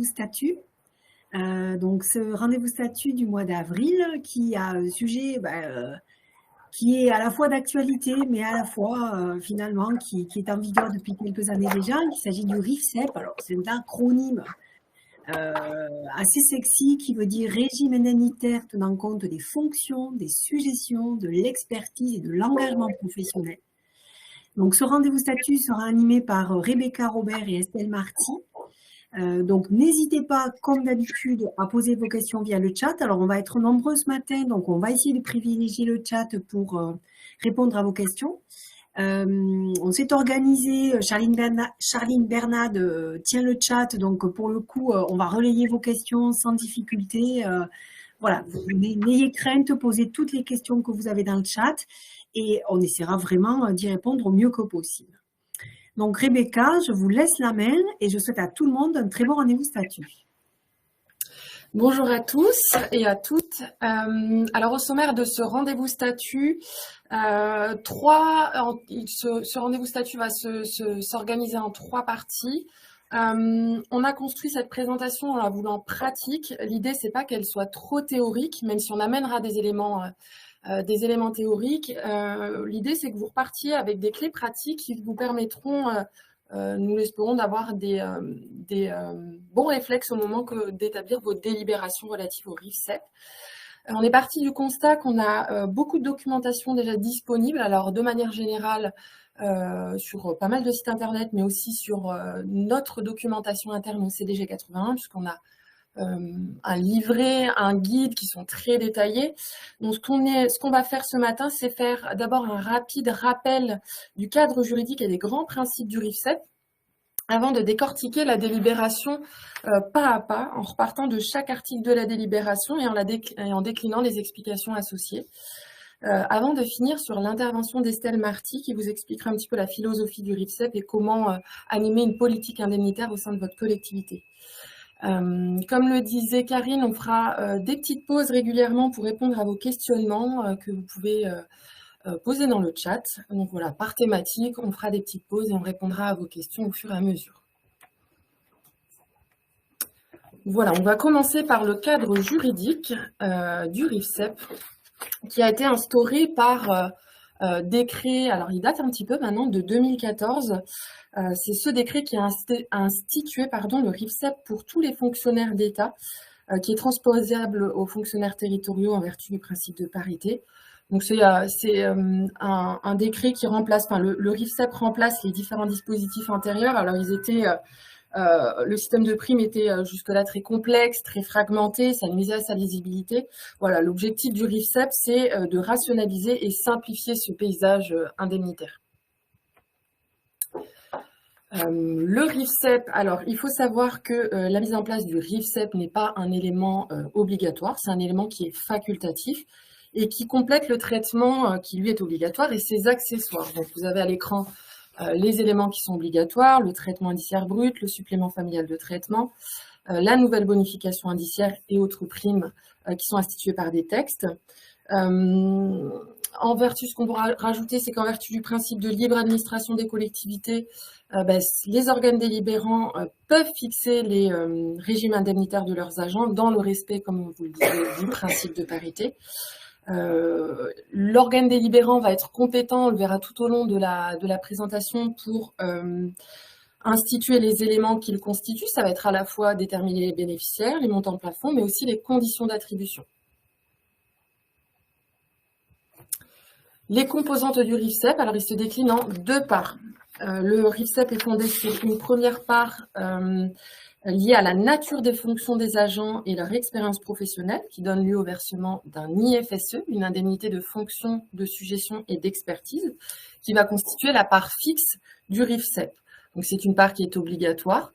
statut. Donc ce rendez-vous statut du mois d'avril qui a un sujet qui est à la fois d'actualité, mais à la fois finalement qui est en vigueur depuis quelques années déjà. Il s'agit du RIFSEP. Alors c'est un acronyme assez sexy qui veut dire régime indemnitaire tenant compte des fonctions, des suggestions, de l'expertise et de l'engagement professionnel. Donc ce rendez-vous statut sera animé par Rebecca Robert et Estelle Marty. Donc n'hésitez pas, comme d'habitude, à poser vos questions via le chat. Alors on va être nombreux ce matin, donc on va essayer de privilégier le chat pour répondre à vos questions. On s'est organisé, Charline Bernade tient le chat, donc pour le coup, on va relayer vos questions sans difficulté. Voilà, n'ayez crainte, posez toutes les questions que vous avez dans le chat et on essaiera vraiment d'y répondre au mieux que possible. Donc Rebecca, je vous laisse la main et je souhaite à tout le monde un très bon rendez-vous statut. Bonjour à tous et à toutes. Alors au sommaire de ce rendez-vous statut, ce rendez-vous statut va s'organiser en 3 parties. On a construit cette présentation en la voulant pratique. L'idée, c'est pas qu'elle soit trop théorique, même si on amènera des éléments théoriques. L'idée, c'est que vous repartiez avec des clés pratiques qui vous permettront, nous l'espérons, d'avoir des bons réflexes au moment d'établir vos délibérations relatives au RIFSEP. On est parti du constat qu'on a beaucoup de documentation déjà disponible, alors de manière générale sur pas mal de sites internet, mais aussi sur notre documentation interne au CDG 81, puisqu'on a un livret, un guide qui sont très détaillés. Donc ce qu'on va faire ce matin, c'est faire d'abord un rapide rappel du cadre juridique et des grands principes du RIFSEP, avant de décortiquer la délibération pas à pas, en repartant de chaque article de la délibération et en déclinant les explications associées. Avant de finir sur l'intervention d'Estelle Marty, qui vous expliquera un petit peu la philosophie du RIFSEP et comment animer une politique indemnitaire au sein de votre collectivité. Comme le disait Karine, on fera des petites pauses régulièrement pour répondre à vos questionnements que vous pouvez poser dans le chat. Donc voilà, par thématique, on fera des petites pauses et on répondra à vos questions au fur et à mesure. Voilà, on va commencer par le cadre juridique du RIFSEP qui a été instauré par décret, alors il date un petit peu maintenant, de 2014. C'est ce décret qui a institué le RIFSEP pour tous les fonctionnaires d'État, qui est transposable aux fonctionnaires territoriaux en vertu du principe de parité. Donc c'est un décret qui remplace, le RIFSEP remplace les différents dispositifs antérieurs. Alors ils étaient, le système de primes était jusque-là très complexe, très fragmenté, ça nuisait à sa lisibilité. Voilà, l'objectif du RIFSEP, c'est de rationaliser et simplifier ce paysage indemnitaire. Le RIFSEP, alors il faut savoir que la mise en place du RIFSEP n'est pas un élément obligatoire, c'est un élément qui est facultatif et qui complète le traitement qui lui est obligatoire et ses accessoires. Donc vous avez à l'écran les éléments qui sont obligatoires, le traitement indiciaire brut, le supplément familial de traitement, la nouvelle bonification indiciaire et autres primes qui sont instituées par des textes. En vertu, ce qu'on pourra rajouter, c'est qu'en vertu du principe de libre administration des collectivités, les organes délibérants peuvent fixer les régimes indemnitaires de leurs agents dans le respect, comme vous le disiez, du principe de parité. L'organe délibérant va être compétent, on le verra tout au long de la présentation, pour instituer les éléments qu'il constitue. Ça va être à la fois déterminer les bénéficiaires, les montants de plafond, mais aussi les conditions d'attribution. Les composantes du RIFSEP, alors il se décline en 2 parts. Le RIFSEP est fondé sur une première part liée à la nature des fonctions des agents et leur expérience professionnelle, qui donne lieu au versement d'un IFSE, une indemnité de fonction, de suggestion et d'expertise, qui va constituer la part fixe du RIFSEP. Donc c'est une part qui est obligatoire.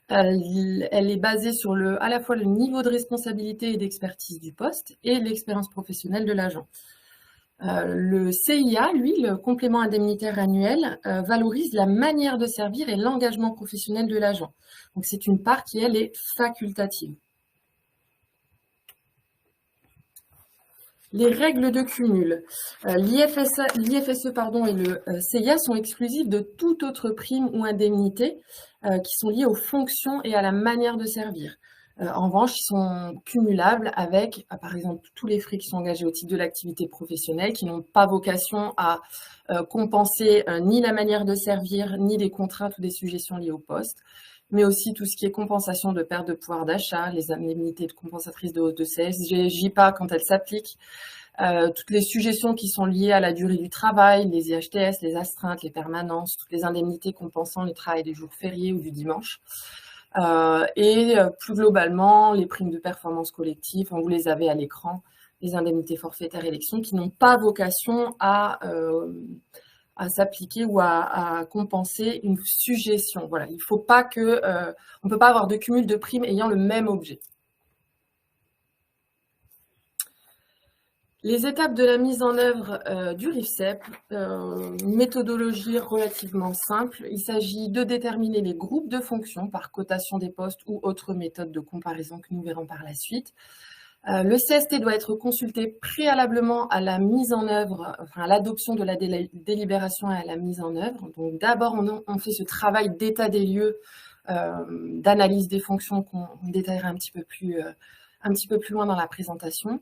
Elle est basée sur à la fois le niveau de responsabilité et d'expertise du poste et l'expérience professionnelle de l'agent. Le CIA, lui, le complément indemnitaire annuel, valorise la manière de servir et l'engagement professionnel de l'agent. Donc c'est une part qui, elle, est facultative. Les règles de cumul. L'IFSE et le CIA sont exclusifs de toute autre prime ou indemnité qui sont liés aux fonctions et à la manière de servir. En revanche, ils sont cumulables avec, par exemple, tous les frais qui sont engagés au titre de l'activité professionnelle, qui n'ont pas vocation à compenser ni la manière de servir, ni les contraintes ou des sujétions liées au poste, mais aussi tout ce qui est compensation de perte de pouvoir d'achat, les indemnités compensatrices de hausse de CSG, JPA quand elles s'appliquent, toutes les sujétions qui sont liées à la durée du travail, les IHTS, les astreintes, les permanences, toutes les indemnités compensant le travail des jours fériés ou du dimanche. Et plus globalement, les primes de performance collective, vous les avez à l'écran, les indemnités forfaitaires élections qui n'ont pas vocation à s'appliquer ou à compenser une sujétion. Voilà, il faut pas que, on ne peut pas avoir de cumul de primes ayant le même objet. Les étapes de la mise en œuvre du RIFSEP, une méthodologie relativement simple. Il s'agit de déterminer les groupes de fonctions par cotation des postes ou autre méthode de comparaison que nous verrons par la suite. Le CST doit être consulté préalablement à la mise en œuvre, enfin à l'adoption de la délibération et à la mise en œuvre. Donc d'abord, on fait ce travail d'état des lieux, d'analyse des fonctions qu'on détaillera un petit peu plus loin dans la présentation.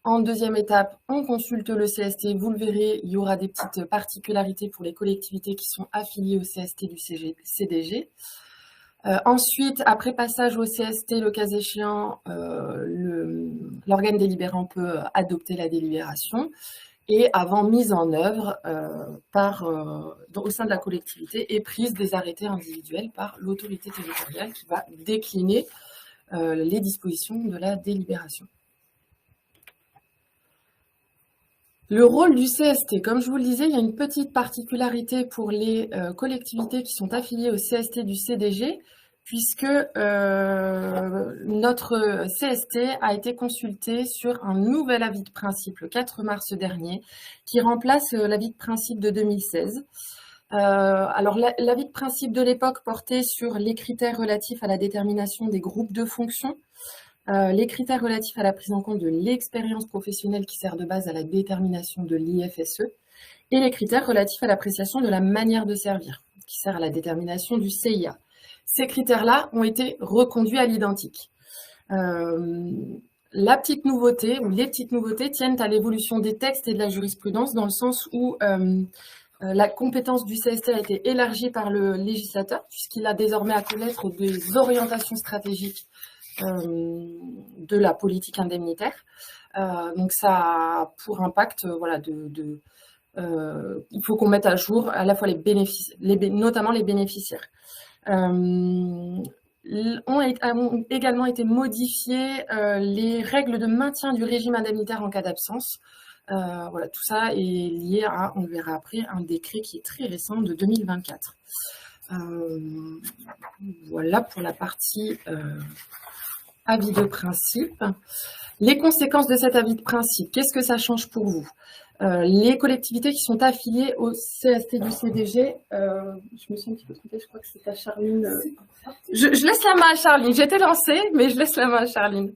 En deuxième étape, on consulte le CST. Vous le verrez, il y aura des petites particularités pour les collectivités qui sont affiliées au CST du CDG. Ensuite, après passage au CST, le cas échéant, l'organe délibérant peut adopter la délibération et avant mise en œuvre au sein de la collectivité et prise des arrêtés individuels par l'autorité territoriale qui va décliner les dispositions de la délibération. Le rôle du CST, comme je vous le disais, il y a une petite particularité pour les collectivités qui sont affiliées au CST du CDG, puisque notre CST a été consulté sur un nouvel avis de principe le 4 mars dernier, qui remplace l'avis de principe de 2016. Alors, l'avis de principe de l'époque portait sur les critères relatifs à la détermination des groupes de fonctions, les critères relatifs à la prise en compte de l'expérience professionnelle qui sert de base à la détermination de l'IFSE et les critères relatifs à l'appréciation de la manière de servir qui sert à la détermination du CIA. Ces critères-là ont été reconduits à l'identique. La petite nouveauté ou les petites nouveautés tiennent à l'évolution des textes et de la jurisprudence dans le sens où la compétence du CST a été élargie par le législateur puisqu'il a désormais à connaître des orientations stratégiques de la politique indemnitaire. Donc ça a pour impact, il faut qu'on mette à jour à la fois les bénéfices, notamment les bénéficiaires. Ont également été modifiées les règles de maintien du régime indemnitaire en cas d'absence. Tout ça est lié à, on le verra après, un décret qui est très récent de 2024. Voilà pour la partie avis de principe. Les conséquences de cet avis de principe, qu'est-ce que ça change pour vous? Les collectivités qui sont affiliées au CST du CDG, je me suis un petit peu trompée, je crois que c'est à Charline. Je laisse la main à Charline, j'étais lancée, mais je laisse la main à Charline.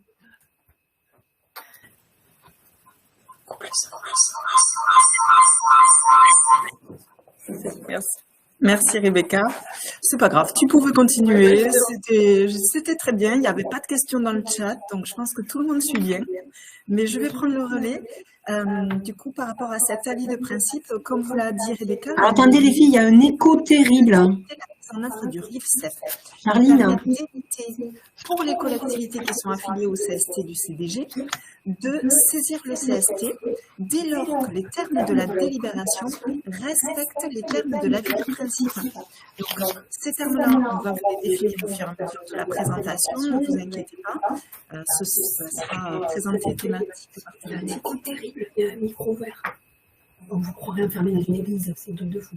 Merci. Merci Rebecca. C'est pas grave, tu pouvais continuer. C'était très bien. Il n'y avait pas de questions dans le chat, donc je pense que tout le monde suit bien. Mais je vais prendre le relais. Du coup, par rapport à cet avis de principe, comme vous l'a dit Rebecca. Alors, attendez les filles, il y a un écho terrible. En offre du RIFSEP. Charline. Pour les collectivités qui sont affiliées au CST du CDG, de saisir le CST dès lors que les termes de la délibération respectent les termes de l'avis de principe. Donc, ces termes-là, on va vous les définir au fur et à mesure de la présentation, ne vous inquiétez pas. Ce sera présenté thématique. Il y a un écho terrible, il y a un micro ouvert. On vous croirait enfermé dans une église, c'est une truc de fou.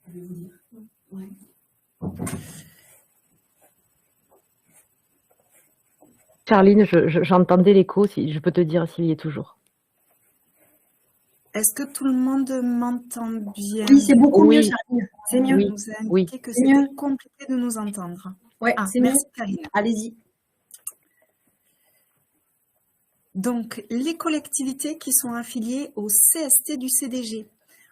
Je vais vous dire. Ouais. Charline, j'entendais l'écho, si je peux te dire s'il y est toujours. Est-ce que tout le monde m'entend bien? Oui, c'est beaucoup mieux, Charline. C'est mieux. On nous a indiqué que c'était compliqué de nous entendre. Oui, c'est mieux. Merci, Karine. Allez-y. Donc, les collectivités qui sont affiliées au CST du CDG,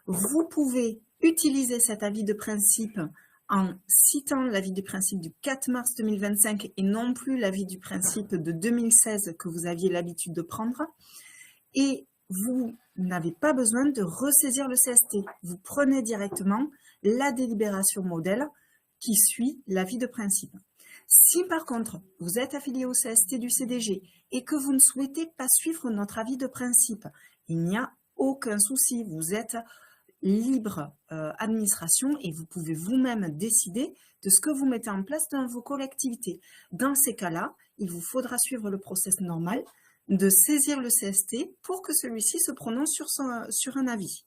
vous pouvez Utilisez cet avis de principe en citant l'avis du principe du 4 mars 2025 et non plus l'avis du principe de 2016 que vous aviez l'habitude de prendre. Et vous n'avez pas besoin de ressaisir le CST. Vous prenez directement la délibération modèle qui suit l'avis de principe. Si par contre, vous êtes affilié au CST du CDG et que vous ne souhaitez pas suivre notre avis de principe, il n'y a aucun souci. Vous êtes libre administration et vous pouvez vous-même décider de ce que vous mettez en place dans vos collectivités. Dans ces cas-là, il vous faudra suivre le process normal de saisir le CST pour que celui-ci se prononce sur un avis.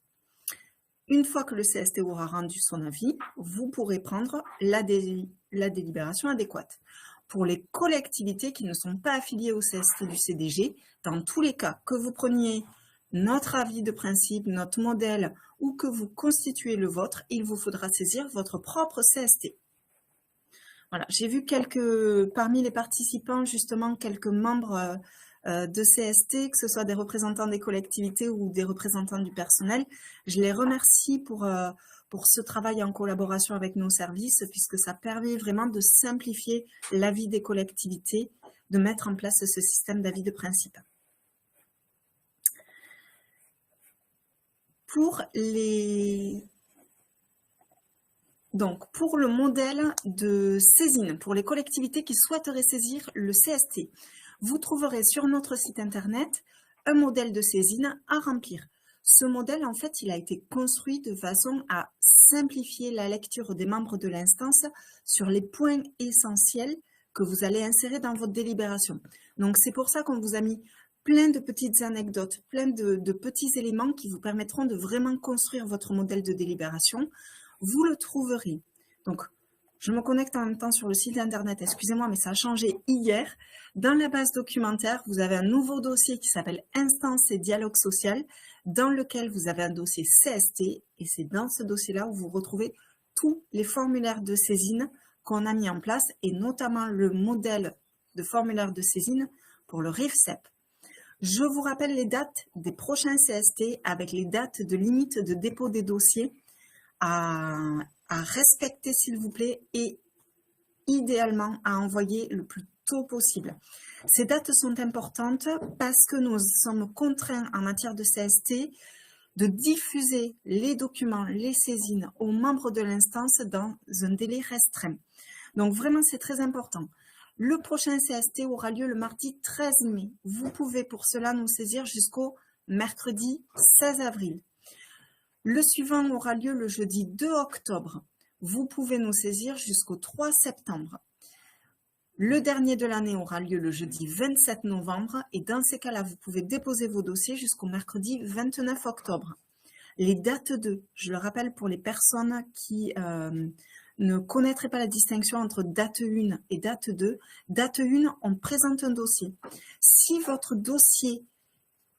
Une fois que le CST aura rendu son avis, vous pourrez prendre la délibération adéquate. Pour les collectivités qui ne sont pas affiliées au CST du CDG, dans tous les cas, que vous preniez notre avis de principe, notre modèle ou que vous constituez le vôtre, il vous faudra saisir votre propre CST. Voilà, j'ai vu parmi les participants, justement, quelques membres de CST, que ce soit des représentants des collectivités ou des représentants du personnel. Je les remercie pour ce travail en collaboration avec nos services, puisque ça permet vraiment de simplifier la vie des collectivités, de mettre en place ce système d'avis de principe. Pour le modèle de saisine, pour les collectivités qui souhaiteraient saisir le CST, vous trouverez sur notre site internet un modèle de saisine à remplir. Ce modèle, en fait, il a été construit de façon à simplifier la lecture des membres de l'instance sur les points essentiels que vous allez insérer dans votre délibération. Donc, c'est pour ça qu'on vous a mis plein de petites anecdotes, plein de petits éléments qui vous permettront de vraiment construire votre modèle de délibération. Vous le trouverez. Donc, je me connecte en même temps sur le site internet, excusez-moi, mais ça a changé hier. Dans la base documentaire, vous avez un nouveau dossier qui s'appelle Instance et dialogue social, dans lequel vous avez un dossier CST, et c'est dans ce dossier-là où vous retrouvez tous les formulaires de saisine qu'on a mis en place, et notamment le modèle de formulaire de saisine pour le RIFSEP. Je vous rappelle les dates des prochains CST avec les dates de limite de dépôt des dossiers à respecter, s'il vous plaît, et idéalement à envoyer le plus tôt possible. Ces dates sont importantes parce que nous sommes contraints en matière de CST de diffuser les documents, les saisines aux membres de l'instance dans un délai restreint. Donc vraiment, c'est très important. Le prochain CST aura lieu le mardi 13 mai. Vous pouvez pour cela nous saisir jusqu'au mercredi 16 avril. Le suivant aura lieu le jeudi 2 octobre. Vous pouvez nous saisir jusqu'au 3 septembre. Le dernier de l'année aura lieu le jeudi 27 novembre et dans ces cas-là, vous pouvez déposer vos dossiers jusqu'au mercredi 29 octobre. Les dates 2, je le rappelle pour les personnes qui ne connaîtraient pas la distinction entre date 1 et date 2. Date 1, on présente un dossier. Si votre dossier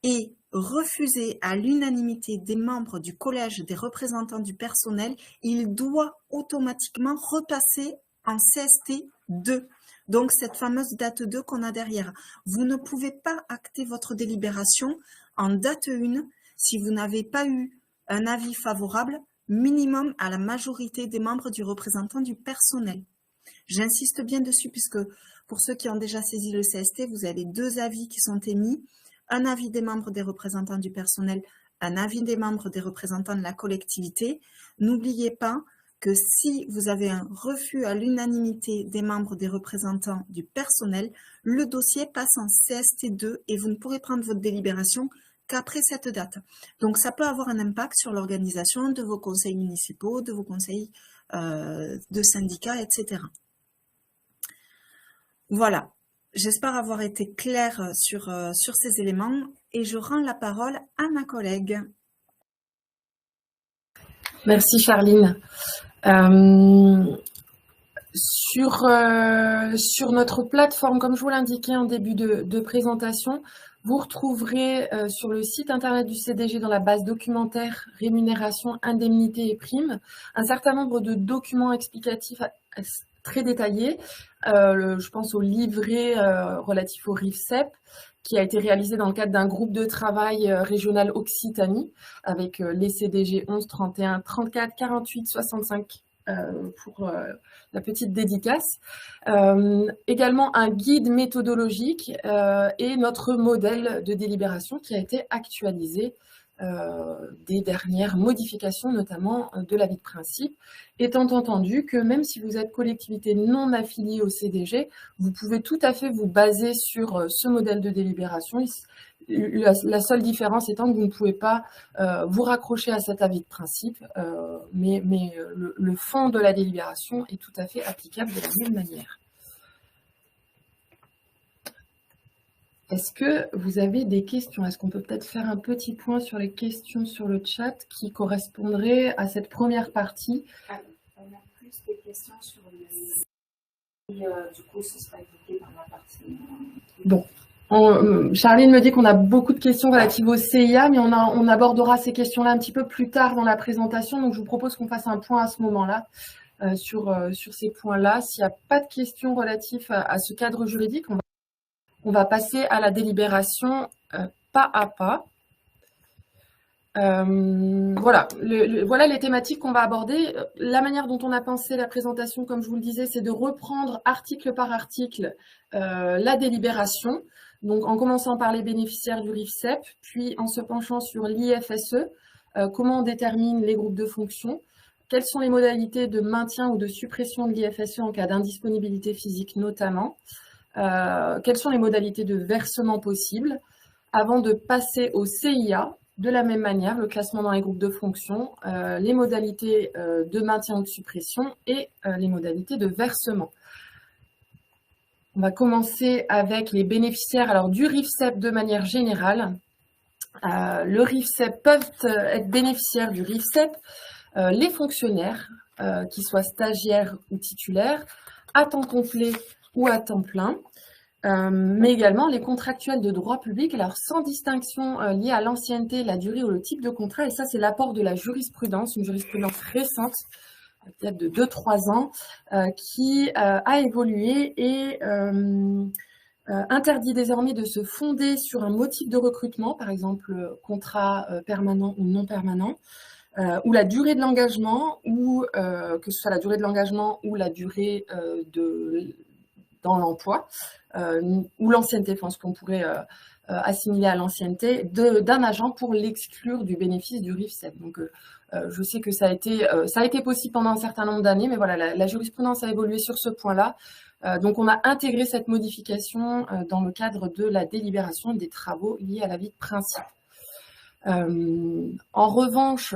est refusé à l'unanimité des membres du collège des représentants du personnel, il doit automatiquement repasser en CST 2. Donc, cette fameuse date 2 qu'on a derrière. Vous ne pouvez pas acter votre délibération en date 1 si vous n'avez pas eu un avis favorable minimum à la majorité des membres du représentant du personnel. J'insiste bien dessus puisque pour ceux qui ont déjà saisi le CST, vous avez deux avis qui sont émis. Un avis des membres des représentants du personnel, un avis des membres des représentants de la collectivité. N'oubliez pas que si vous avez un refus à l'unanimité des membres des représentants du personnel, le dossier passe en CST2 et vous ne pourrez prendre votre délibération qu'après cette date. Donc, ça peut avoir un impact sur l'organisation de vos conseils municipaux, de vos conseils de syndicats, etc. Voilà. J'espère avoir été claire sur ces éléments et je rends la parole à ma collègue. Merci Charline. Sur notre plateforme, comme je vous l'indiquais en début de présentation, vous retrouverez sur le site internet du CDG dans la base documentaire rémunération, indemnités et primes un certain nombre de documents explicatifs très détaillé. Je pense au livret relatif au RIFSEP, qui a été réalisé dans le cadre d'un groupe de travail régional Occitanie, avec les CDG 11, 31, 34, 48, 65 pour la petite dédicace. Également un guide méthodologique et notre modèle de délibération qui a été actualisé des dernières modifications, notamment de l'avis de principe, étant entendu que même si vous êtes collectivité non affiliée au CDG, vous pouvez tout à fait vous baser sur ce modèle de délibération. La seule différence étant que vous ne pouvez pas vous raccrocher à cet avis de principe, mais le fond de la délibération est tout à fait applicable de la même manière. Est-ce que vous avez des questions? Est-ce qu'on peut peut-être faire un petit point sur les questions sur le chat qui correspondraient à cette première partie? On a plus de questions sur le... Et du coup, ce sera évoqué dans la partie... Bon. Charline me dit qu'on a beaucoup de questions relatives au CIA, mais on abordera ces questions-là un petit peu plus tard dans la présentation. Donc, je vous propose qu'on fasse un point à ce moment-là sur ces points-là. S'il n'y a pas de questions relatives à ce cadre juridique, on va passer à la délibération pas à pas. Voilà les thématiques qu'on va aborder. La manière dont on a pensé la présentation, comme je vous le disais, c'est de reprendre article par article la délibération. Donc, en commençant par les bénéficiaires du RIFSEP, puis en se penchant sur l'IFSE, comment on détermine les groupes de fonctions, quelles sont les modalités de maintien ou de suppression de l'IFSE en cas d'indisponibilité physique notamment, quelles sont les modalités de versement possibles, avant de passer au CIA, de la même manière, le classement dans les groupes de fonctions, les modalités de maintien ou de suppression et les modalités de versement. On va commencer avec les bénéficiaires du RIFSEP de manière générale. Le RIFSEP peuvent être bénéficiaires du RIFSEP les fonctionnaires, qui soient stagiaires ou titulaires, à temps complet ou à temps plein, mais également les contractuels de droit public, alors sans distinction liée à l'ancienneté, la durée ou le type de contrat. Et ça, c'est l'apport de la jurisprudence, une jurisprudence récente, peut-être de 2-3 ans, qui a évolué et interdit désormais de se fonder sur un motif de recrutement, par exemple contrat permanent ou non permanent, ou la durée de l'engagement, ou que ce soit la durée de l'engagement ou la durée dans l'emploi, ou l'ancienneté, enfin ce qu'on pourrait assimiler à l'ancienneté d'un agent pour l'exclure du bénéfice du RIFSEP. Donc je sais que ça a été possible pendant un certain nombre d'années, mais voilà, la jurisprudence a évolué sur ce point-là. Donc on a intégré cette modification dans le cadre de la délibération et des travaux liés à l'avis de principe. En revanche,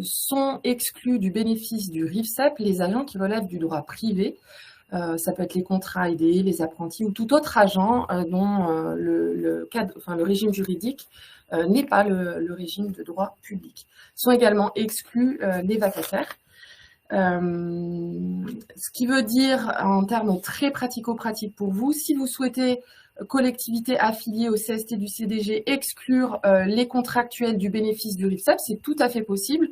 sont exclus du bénéfice du RIFSEP les agents qui relèvent du droit privé. Ça peut être les contrats aidés, les apprentis ou tout autre agent dont le régime juridique n'est pas le régime de droit public. Sont également exclus les vacataires. Ce qui veut dire, en termes très pratico-pratiques pour vous, si vous souhaitez, collectivité affiliée au CST du CDG, exclure les contractuels du bénéfice du RIFSEP, c'est tout à fait possible.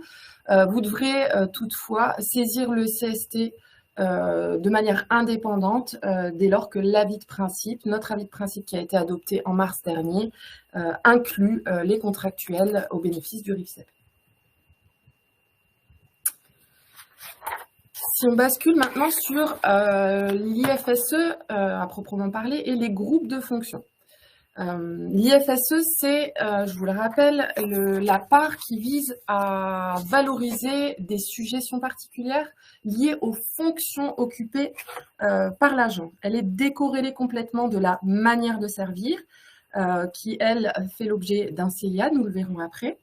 Vous devrez toutefois saisir le CST de manière indépendante dès lors que l'avis de principe, notre avis de principe qui a été adopté en mars dernier, inclut les contractuels au bénéfice du RIFSEP. Si on bascule maintenant sur l'IFSE à proprement parler et les groupes de fonctions. L'IFSE, c'est, je vous le rappelle, la part qui vise à valoriser des sujétions particulières liées aux fonctions occupées par l'agent. Elle est décorrélée complètement de la manière de servir, qui, elle, fait l'objet d'un CIA, nous le verrons après.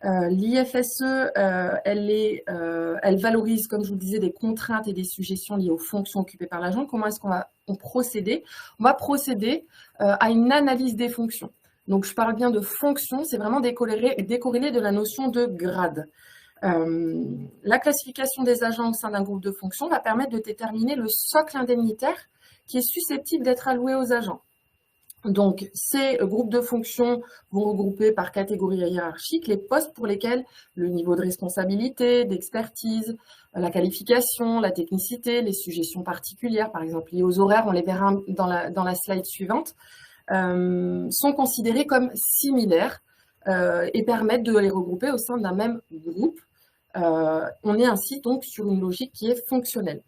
L'IFSE, elle valorise, comme je vous le disais, des contraintes et des sujétions liées aux fonctions occupées par l'agent. Comment est-ce qu'on va procéder? On va procéder à une analyse des fonctions. Donc, je parle bien de fonctions, c'est vraiment décorrélé de la notion de grade. La classification des agents au sein d'un groupe de fonctions va permettre de déterminer le socle indemnitaire qui est susceptible d'être alloué aux agents. Donc, ces groupes de fonctions vont regrouper par catégorie hiérarchique les postes pour lesquels le niveau de responsabilité, d'expertise, la qualification, la technicité, les sujétions particulières, par exemple liées aux horaires, on les verra dans la slide suivante, sont considérés comme similaires et permettent de les regrouper au sein d'un même groupe. On est ainsi donc sur une logique qui est fonctionnelle.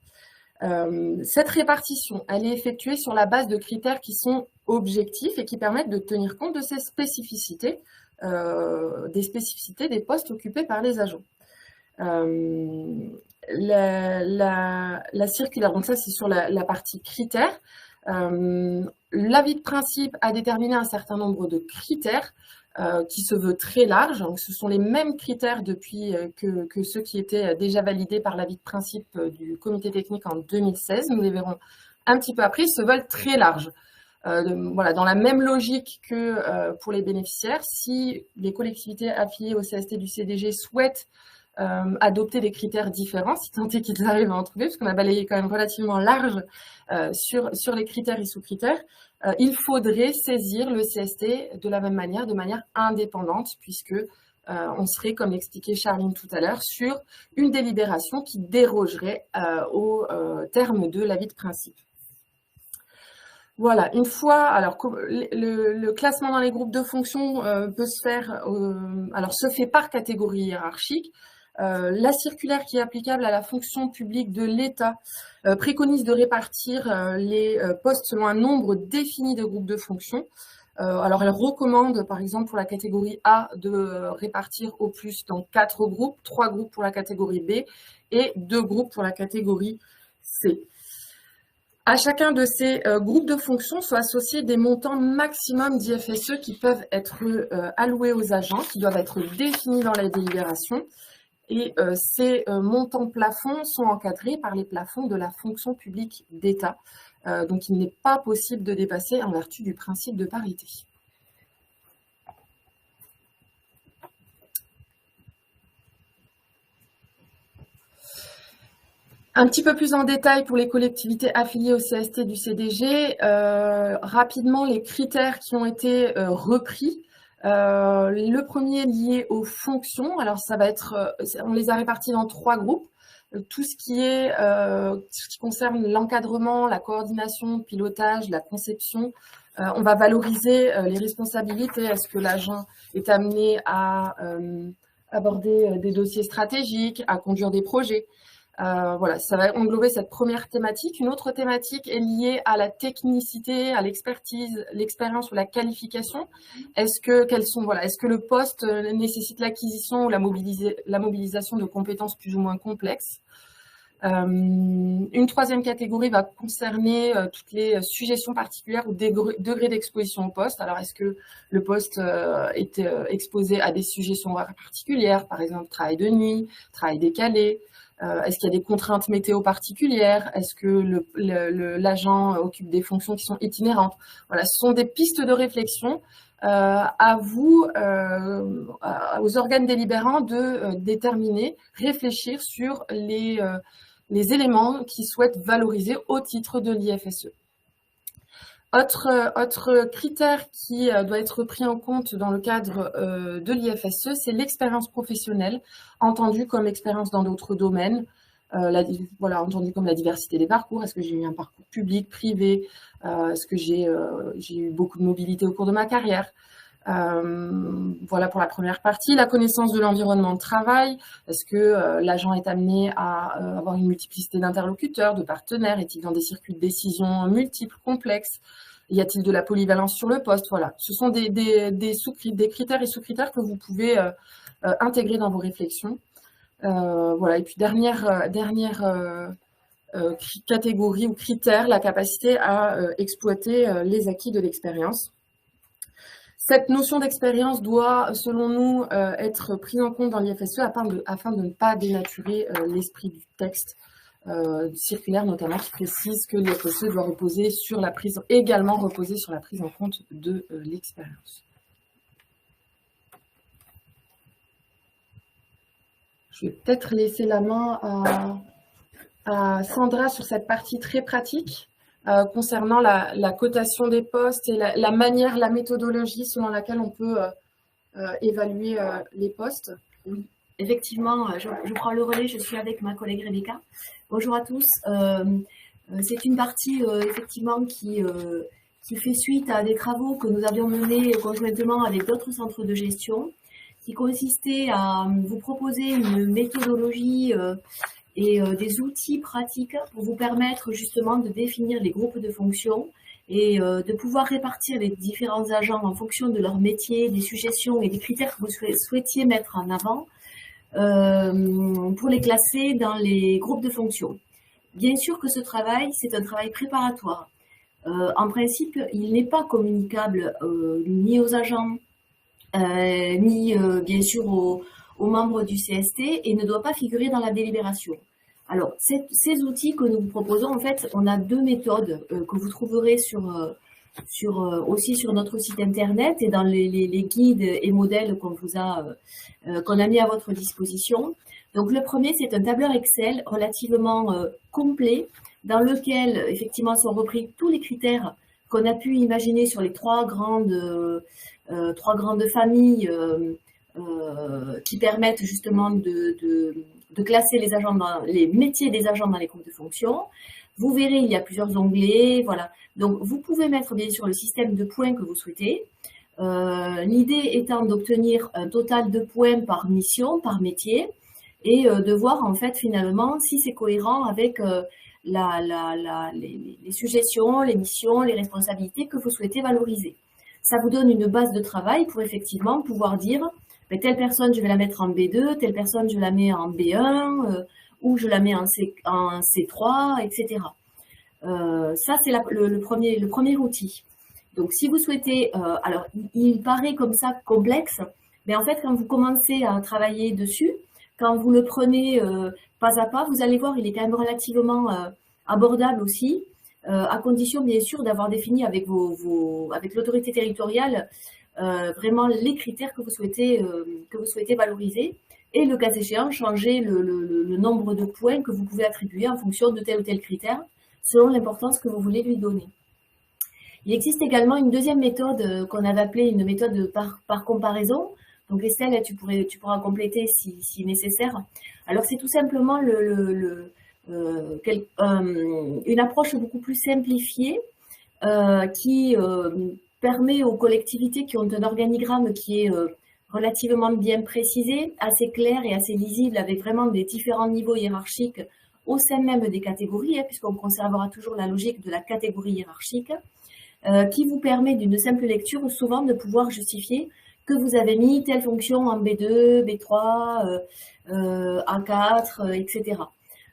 Cette répartition, elle est effectuée sur la base de critères qui sont objectifs et qui permettent de tenir compte de ces spécificités, des spécificités des postes occupés par les agents. La circulaire, donc ça c'est sur la partie critères. L'avis de principe a déterminé un certain nombre de critères qui se veut très large. Donc, ce sont les mêmes critères depuis que ceux qui étaient déjà validés par l'avis de principe du comité technique en 2016. Nous les verrons un petit peu après. Ils se veulent très larges. Voilà, dans la même logique que pour les bénéficiaires, si les collectivités affiliées au CST du CDG souhaitent adopter des critères différents, si tant est qu'ils arrivent à en trouver, parce qu'on a balayé quand même relativement large sur les critères et sous-critères, il faudrait saisir le CST de la même manière, de manière indépendante, puisque on serait, comme l'expliquait Charline tout à l'heure, sur une délibération qui dérogerait au terme de l'avis de principe. Voilà, une fois, alors le classement dans les groupes de fonctions peut se faire, alors se fait par catégorie hiérarchique. La circulaire qui est applicable à la fonction publique de l'État préconise de répartir les postes selon un nombre défini de groupes de fonctions. Alors, elle recommande, par exemple, pour la catégorie A, de répartir au plus dans 4 groupes, 3 groupes pour la catégorie B et 2 groupes pour la catégorie C. À chacun de ces groupes de fonctions sont associés des montants maximum d'IFSE qui peuvent être alloués aux agents, qui doivent être définis dans la délibération. Et ces montants plafonds sont encadrés par les plafonds de la fonction publique d'État. Donc, il n'est pas possible de dépasser en vertu du principe de parité. Un petit peu plus en détail pour les collectivités affiliées au CST du CDG, rapidement les critères qui ont été repris. Le premier lié aux fonctions, alors ça va être, on les a répartis dans 3 groupes. Tout ce qui concerne l'encadrement, la coordination, le pilotage, la conception, on va valoriser les responsabilités. Est-ce que l'agent est amené à aborder des dossiers stratégiques, à conduire des projets? Voilà, ça va englober cette première thématique. Une autre thématique est liée à la technicité, à l'expertise, l'expérience ou la qualification. Est-ce que le poste nécessite l'acquisition ou la mobilisation de compétences plus ou moins complexes? Une troisième catégorie va concerner toutes les sujétions particulières ou degrés d'exposition au poste. Alors, est-ce que le poste est exposé à des sujétions particulières, par exemple travail de nuit, travail décalé? Est-ce qu'il y a des contraintes météo particulières? Est-ce que l'agent occupe des fonctions qui sont itinérantes? Voilà, ce sont des pistes de réflexion à vous, aux organes délibérants de déterminer, réfléchir sur les éléments qu'ils souhaitent valoriser au titre de l'IFSE. Autre critère qui doit être pris en compte dans le cadre de l'IFSE, c'est l'expérience professionnelle, entendue comme expérience dans d'autres domaines, entendue comme la diversité des parcours. Est-ce que j'ai eu un parcours public, privé? Est-ce que j'ai eu beaucoup de mobilité au cours de ma carrière? Voilà pour la première partie. La connaissance de l'environnement de travail. Est-ce que l'agent est amené à avoir une multiplicité d'interlocuteurs, de partenaires? Est-il dans des circuits de décision multiples, complexes? Y a-t-il de la polyvalence sur le poste? Voilà, ce sont des critères et sous-critères que vous pouvez intégrer dans vos réflexions. Voilà, et puis dernière catégorie ou critère, la capacité à exploiter les acquis de l'expérience. Cette notion d'expérience doit, selon nous, être prise en compte dans l'IFSE afin de ne pas dénaturer l'esprit du texte circulaire, notamment qui précise que l'IFSE doit également reposer sur la prise en compte de l'expérience. Je vais peut-être laisser la main à Sandra sur cette partie très pratique. concernant la cotation des postes et la manière, la méthodologie selon laquelle on peut évaluer les postes. Oui, effectivement, je prends le relais, je suis avec ma collègue Rebecca. Bonjour à tous. C'est une partie effectivement qui fait suite à des travaux que nous avions menés conjointement avec d'autres centres de gestion, qui consistait à vous proposer une méthodologie et des outils pratiques pour vous permettre justement de définir les groupes de fonctions et de pouvoir répartir les différents agents en fonction de leur métier, des suggestions et des critères que vous souhaitiez mettre en avant pour les classer dans les groupes de fonctions. Bien sûr que ce travail, c'est un travail préparatoire. En principe, il n'est pas communicable ni aux agents, ni bien sûr aux membres du CST et ne doit pas figurer dans la délibération. Alors, ces outils que nous vous proposons, en fait, on a deux méthodes que vous trouverez aussi sur notre site internet et dans les guides et modèles qu'on a mis à votre disposition. Donc, le premier, c'est un tableur Excel relativement complet dans lequel, effectivement, sont repris tous les critères qu'on a pu imaginer sur les trois grandes familles qui permettent justement de classer les agents les métiers des agents dans les groupes de fonctions. Vous verrez, il y a plusieurs onglets, voilà. Donc, vous pouvez mettre bien sûr le système de points que vous souhaitez. L'idée étant d'obtenir un total de points par mission, par métier, et de voir en fait finalement si c'est cohérent avec les suggestions, les missions, les responsabilités que vous souhaitez valoriser. Ça vous donne une base de travail pour effectivement pouvoir dire telle personne, je vais la mettre en B2, telle personne, je la mets en B1, ou je la mets en C3, etc. Ça, c'est le premier outil. Donc, si vous souhaitez, alors, il paraît comme ça complexe, mais en fait, quand vous commencez à travailler dessus, quand vous le prenez pas à pas, vous allez voir, il est quand même relativement abordable aussi, à condition, bien sûr, d'avoir défini avec avec l'autorité territoriale vraiment les critères que vous souhaitez valoriser et le cas échéant changer le nombre de points que vous pouvez attribuer en fonction de tel ou tel critère selon l'importance que vous voulez lui donner. Il existe également une deuxième méthode qu'on avait appelée une méthode par comparaison. Donc Estelle, tu pourras compléter si nécessaire. Alors c'est tout simplement une approche beaucoup plus simplifiée qui permet aux collectivités qui ont un organigramme qui est relativement bien précisé, assez clair et assez lisible, avec vraiment des différents niveaux hiérarchiques au sein même des catégories, puisqu'on conservera toujours la logique de la catégorie hiérarchique, qui vous permet d'une simple lecture souvent de pouvoir justifier que vous avez mis telle fonction en B2, B3, A4, etc.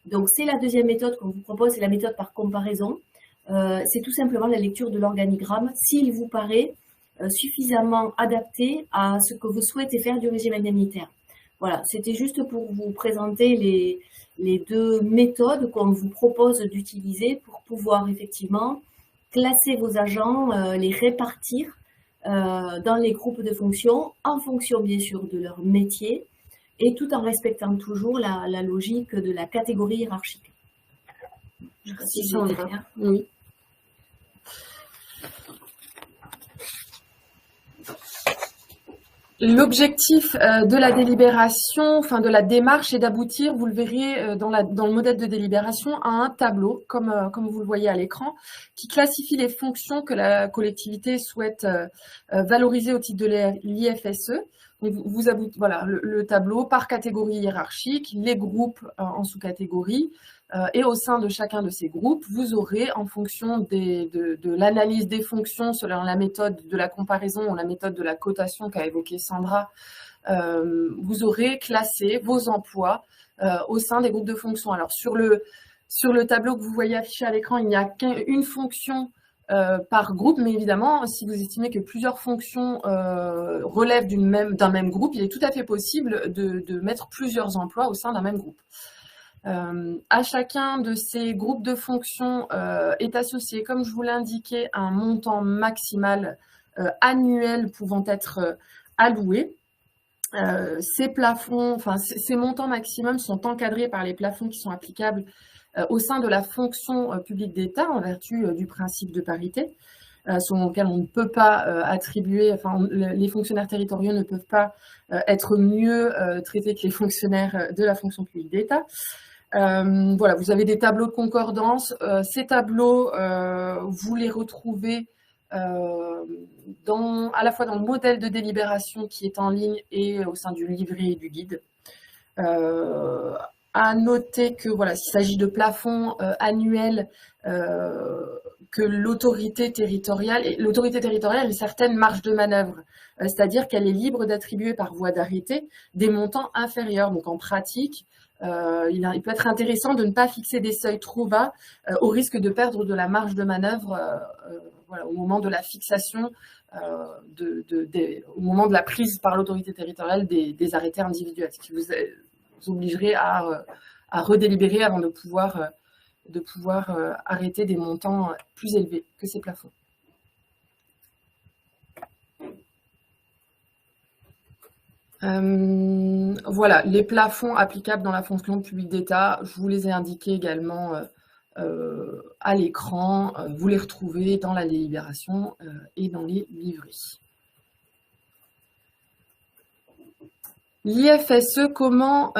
Donc c'est la deuxième méthode qu'on vous propose, c'est la méthode par comparaison. C'est tout simplement la lecture de l'organigramme s'il vous paraît suffisamment adapté à ce que vous souhaitez faire du régime indemnitaire. Voilà, c'était juste pour vous présenter les deux méthodes qu'on vous propose d'utiliser pour pouvoir effectivement classer vos agents, les répartir dans les groupes de fonctions en fonction bien sûr de leur métier et tout en respectant toujours la logique de la catégorie hiérarchique. Je sais pas si c'est clair. Oui. L'objectif de la délibération, enfin de la démarche, est d'aboutir, vous le verrez dans le modèle de délibération, à un tableau, comme vous le voyez à l'écran, qui classifie les fonctions que la collectivité souhaite valoriser au titre de l'IFSE. Donc voilà, le tableau par catégorie hiérarchique, les groupes en sous-catégories, et au sein de chacun de ces groupes, vous aurez, en fonction de l'analyse des fonctions selon la méthode de la comparaison ou la méthode de la cotation qu'a évoquée Sandra, vous aurez classé vos emplois au sein des groupes de fonctions. Alors, sur le tableau que vous voyez affiché à l'écran, il n'y a qu'une fonction par groupe, mais évidemment, si vous estimez que plusieurs fonctions relèvent d'un même groupe, il est tout à fait possible de mettre plusieurs emplois au sein d'un même groupe. À chacun de ces groupes de fonctions est associé, comme je vous l'ai indiqué, un montant maximal annuel pouvant être alloué. Ces montants maximums sont encadrés par les plafonds qui sont applicables au sein de la fonction publique d'État en vertu du principe de parité, selon lequel on ne peut pas attribuer, enfin, les fonctionnaires territoriaux ne peuvent pas être mieux traités que les fonctionnaires de la fonction publique d'État. Voilà, vous avez des tableaux de concordance. Ces tableaux, vous les retrouvez à la fois dans le modèle de délibération qui est en ligne et au sein du livret et du guide. À noter que voilà, s'il s'agit de plafonds annuels, que l'autorité territoriale a une certaine marge de manœuvre, c'est-à-dire qu'elle est libre d'attribuer par voie d'arrêté des montants inférieurs. Donc en pratique, il peut être intéressant de ne pas fixer des seuils trop bas au risque de perdre de la marge de manœuvre voilà, au moment de la fixation, au moment de la prise par l'autorité territoriale des arrêtés individuels, ce qui vous obligerait à redélibérer avant de pouvoir arrêter des montants plus élevés que ces plafonds. Voilà, les plafonds applicables dans la fonction publique d'État, je vous les ai indiqués également à l'écran. Vous les retrouvez dans la délibération et dans les livrets. L'IFSE, comment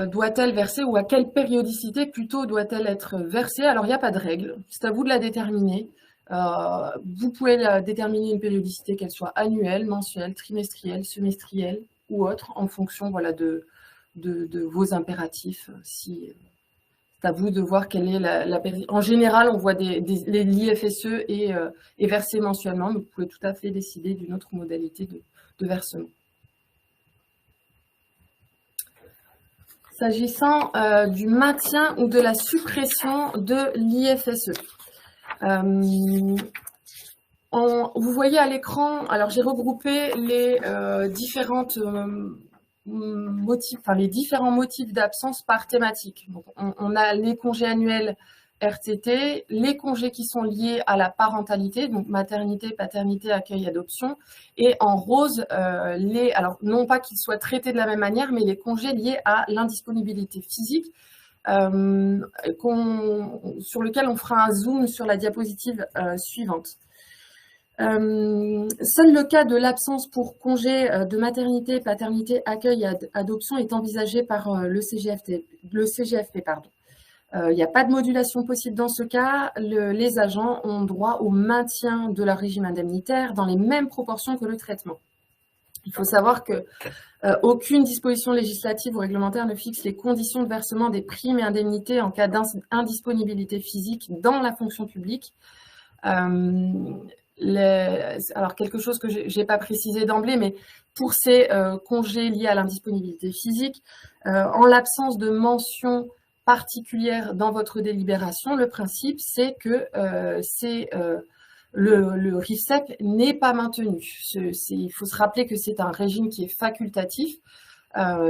doit-elle verser ou à quelle périodicité plutôt doit-elle être versée? Alors, il n'y a pas de règle, c'est à vous de la déterminer. Vous pouvez déterminer une périodicité, qu'elle soit annuelle, mensuelle, trimestrielle, semestrielle ou autre, en fonction voilà, de vos impératifs. C'est à vous de voir quelle est la période. En général, on voit l'IFSE est versé mensuellement, mais vous pouvez tout à fait décider d'une autre modalité de versement. S'agissant du maintien ou de la suppression de l'IFSE. Vous voyez à l'écran, alors j'ai regroupé les les différents motifs d'absence par thématique. Donc, on a les congés annuels RTT, les congés qui sont liés à la parentalité, donc maternité, paternité, accueil, adoption, et en rose, alors non pas qu'ils soient traités de la même manière, mais les congés liés à l'indisponibilité physique, sur lequel on fera un zoom sur la diapositive suivante. Seul le cas de l'absence pour congé de maternité, paternité, accueil et adoption est envisagé par le CGFP. Il n'y a pas de modulation possible dans ce cas. Les agents ont droit au maintien de leur régime indemnitaire dans les mêmes proportions que le traitement. Il faut savoir que aucune disposition législative ou réglementaire ne fixe les conditions de versement des primes et indemnités en cas d'indisponibilité physique dans la fonction publique. Alors, quelque chose que je n'ai pas précisé d'emblée, mais pour ces congés liés à l'indisponibilité physique, en l'absence de mention particulière dans votre délibération, le principe, c'est que le RIFSEP n'est pas maintenu. Il faut se rappeler que c'est un régime qui est facultatif,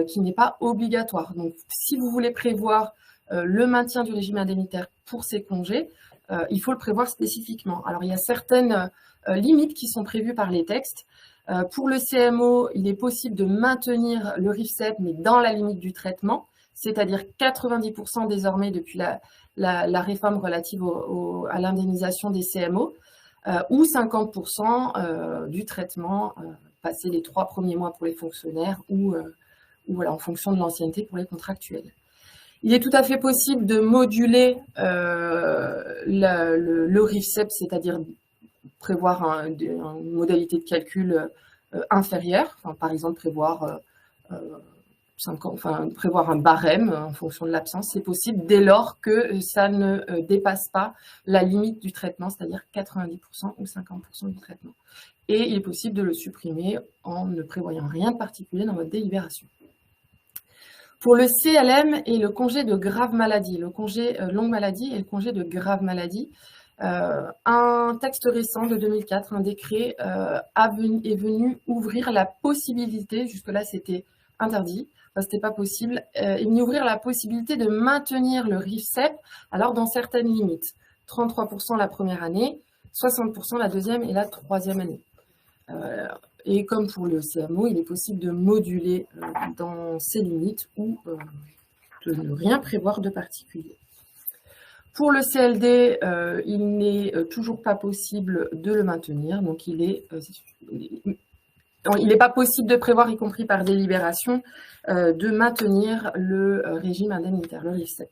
qui n'est pas obligatoire. Donc, si vous voulez prévoir le maintien du régime indemnitaire pour ces congés, il faut le prévoir spécifiquement. Alors, il y a certaines limites qui sont prévues par les textes. Pour le CMO, il est possible de maintenir le RIFSEP, mais dans la limite du traitement, c'est-à-dire 90% désormais depuis la réforme relative à l'indemnisation des CMO, ou 50% du traitement passé les 3 premiers mois pour les fonctionnaires ou voilà, en fonction de l'ancienneté pour les contractuels. Il est tout à fait possible de moduler le RIFSEP, c'est-à-dire prévoir une modalité de calcul inférieure, enfin, par exemple prévoir un barème en fonction de l'absence, c'est possible dès lors que ça ne dépasse pas la limite du traitement, c'est-à-dire 90% ou 50% du traitement. Et il est possible de le supprimer en ne prévoyant rien de particulier dans votre délibération. Pour le CLM et le congé de grave maladie, le congé longue maladie et le congé de grave maladie, un texte récent de 2004, un décret est venu ouvrir la possibilité, jusque-là c'était interdit, c'était pas possible, est venu ouvrir la possibilité de maintenir le RIFSEP, alors dans certaines limites, 33% la première année, 60% la deuxième et la troisième année. Et comme pour le CMO, il est possible de moduler dans ces limites ou de ne rien prévoir de particulier. Pour le CLD, il n'est toujours pas possible de le maintenir, donc il n'est pas possible de prévoir, y compris par délibération, de maintenir le régime indemnitaire, le RIFSEP.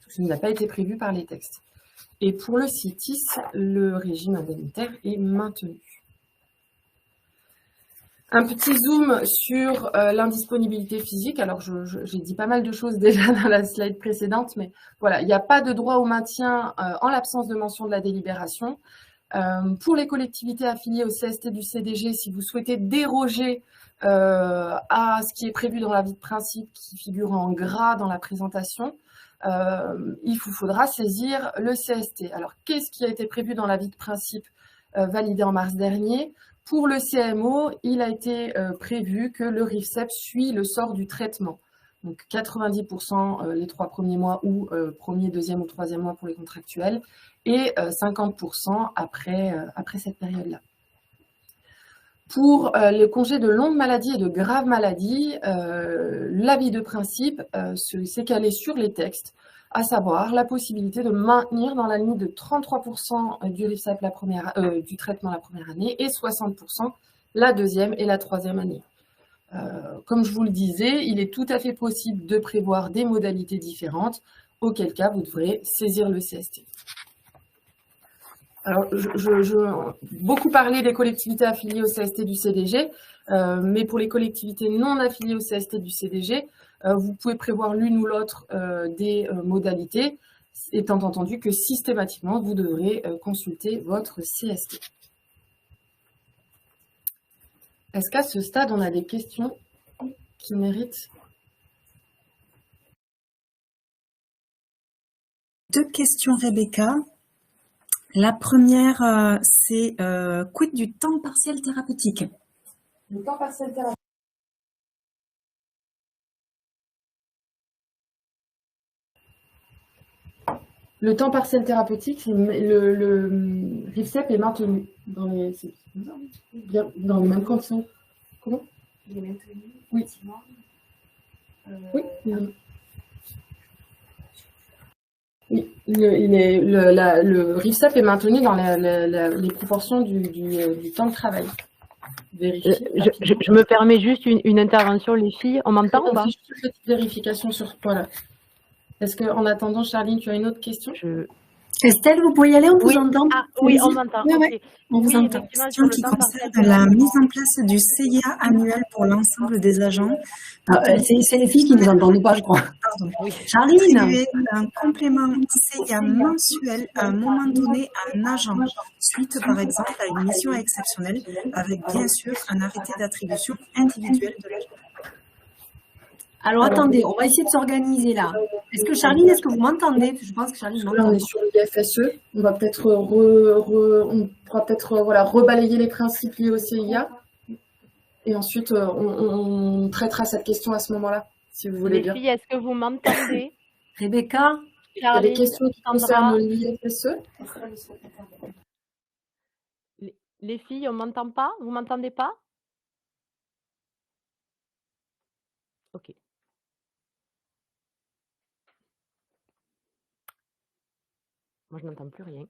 Ce n'a pas été prévu par les textes. Et pour le CITIS, le régime indemnitaire est maintenu. Un petit zoom sur l'indisponibilité physique. Alors, j'ai dit pas mal de choses déjà dans la slide précédente, mais voilà, il n'y a pas de droit au maintien en l'absence de mention de la délibération. Pour les collectivités affiliées au CST du CDG, si vous souhaitez déroger à ce qui est prévu dans l'avis de principe qui figure en gras dans la présentation, il vous faudra saisir le CST. Alors, qu'est-ce qui a été prévu dans l'avis de principe validé en mars dernier? Pour le CMO, il a été prévu que le RIFSEP suit le sort du traitement. Donc 90% les 3 premiers mois ou premier, deuxième ou troisième mois pour les contractuels et 50% après cette période-là. Pour les congés de longue maladie et de grave maladie, l'avis de principe s'est calé sur les textes, à savoir la possibilité de maintenir dans la limite de 33% du RIFSEP du traitement la première année et 60% la deuxième et la troisième année. Comme je vous le disais, il est tout à fait possible de prévoir des modalités différentes, auquel cas vous devrez saisir le CST. Alors, beaucoup parlé des collectivités affiliées au CST du CDG, mais pour les collectivités non affiliées au CST du CDG, vous pouvez prévoir l'une ou l'autre des modalités, étant entendu que systématiquement, vous devrez consulter votre CST. Est-ce qu'à ce stade, on a des questions qui méritent? 2 questions, Rebecca. La première, c'est quid du temps partiel thérapeutique? Le temps partiel thérapeutique. Le temps partiel thérapeutique, le RIFSEP est maintenu dans les mêmes conditions. Comment? Il est maintenu. Oui. Oui. Oui. Le RIFSEP est maintenu dans les proportions du temps de travail. Je me permets juste une intervention, les filles. On m'entend ou pas? Juste une petite vérification sur... Voilà. Est-ce qu'en attendant, Charline, tu as une autre question? Estelle, vous pouvez y aller, on vous entend. Ah, oui, on m'entend. Oui, Okay. on vous entend. Une question qui concerne la mise en place du CIA annuel pour l'ensemble des agents. C'est les filles qui ne nous entendent pas, je crois. Pardon. Oui. Charline, Attribuer un complément CIA mensuel à un moment donné à un agent, suite par exemple à une mission exceptionnelle, avec bien sûr un arrêté d'attribution individuelle de l'agent. alors attendez, on va essayer de s'organiser là. Est-ce que Charline, est-ce que vous m'entendez? Je pense que Charline m'entend. Là, on est sur l'IFSE. On va peut-être on pourra peut-être rebalayer les principes liés au CIA. Et ensuite, on traitera cette question à ce moment-là, si vous voulez Les bien. filles, est-ce que vous m'entendez? Rebecca, Il y a des questions qui concernent l'IFSE. Les filles, on m'entend pas? Vous m'entendez pas? Ok. Moi, je n'entends plus rien.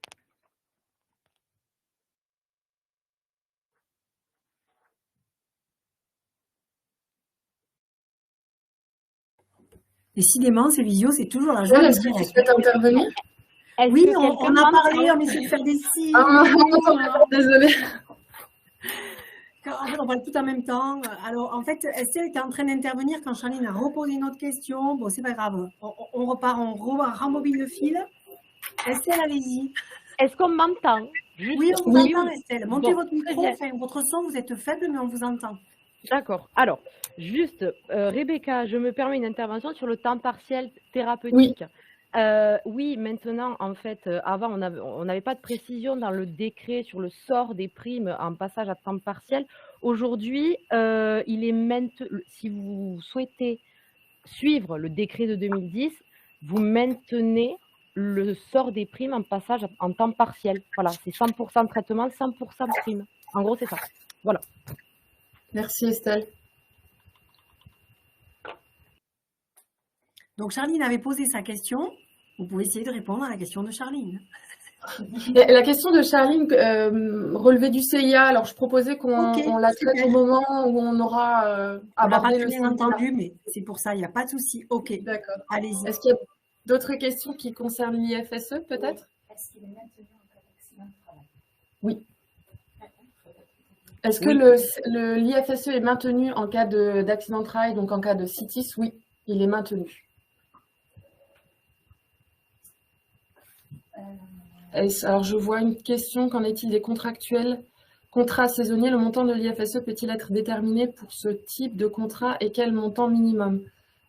décidément, ces visios, c'est toujours la Joël, joie. est-ce que tu souhaites intervenir? Oui, on a parlé, on essaie de faire des signes. Ah, désolée. En fait, on parle tout en même temps. Alors, en fait, Estelle était en train d'intervenir quand Charline a reposé une autre question. Bon, c'est pas grave. On repart, on rembobine le fil. Estelle, allez-y. Est-ce qu'on m'entend? Oui, on vous entend, Estelle. Montez votre micro, enfin, votre son, vous êtes faible, mais on vous entend. D'accord. Alors, juste, Rebecca, je me permets une intervention sur le temps partiel thérapeutique. Oui, maintenant, en fait, avant, on n'avait pas de précision dans le décret sur le sort des primes en passage à temps partiel. Aujourd'hui, il est maintenu, si vous souhaitez suivre le décret de 2010, vous maintenez le sort des primes en passage en temps partiel. Voilà, c'est 100% de traitement, 100% de primes. En gros, c'est ça. Voilà. Merci Estelle. Donc, Charline avait posé sa question. Vous pouvez essayer de répondre à la question de Charline. La question de Charline, relevé du CIA, alors je proposais qu'on la traite au moment où on aura abordé le bien entendu, mais c'est pour ça, il n'y a pas de souci. Ok, d'accord. Allez-y. Est-ce qu'il y a d'autres questions qui concernent l'IFSE, peut-être? Est-ce qu'il est maintenu en cas d'accident de travail? Oui. Est-ce que l'IFSE est maintenu en cas d'accident de travail, donc en cas de CITIS? Oui, il est maintenu. Alors, je vois une question. Qu'en est-il des contractuels? Contrats saisonniers, le montant de l'IFSE peut-il être déterminé pour ce type de contrat et quel montant minimum?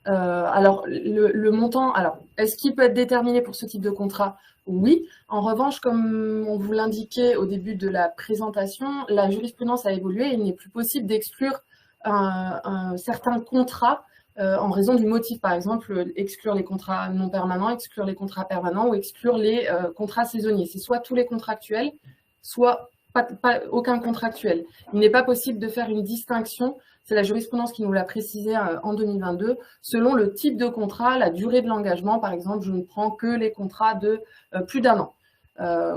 Alors, le montant, est-ce qu'il peut être déterminé pour ce type de contrat? Oui. En revanche, comme on vous l'indiquait au début de la présentation, la jurisprudence a évolué et il n'est plus possible d'exclure un certain contrat en raison du motif. Par exemple, exclure les contrats non permanents, exclure les contrats permanents ou exclure les contrats saisonniers. C'est soit tous les contractuels, soit aucun contractuel. Il n'est pas possible de faire une distinction. C'est la jurisprudence qui nous l'a précisé en 2022. Selon le type de contrat, la durée de l'engagement, par exemple, je ne prends que les contrats de plus d'1 an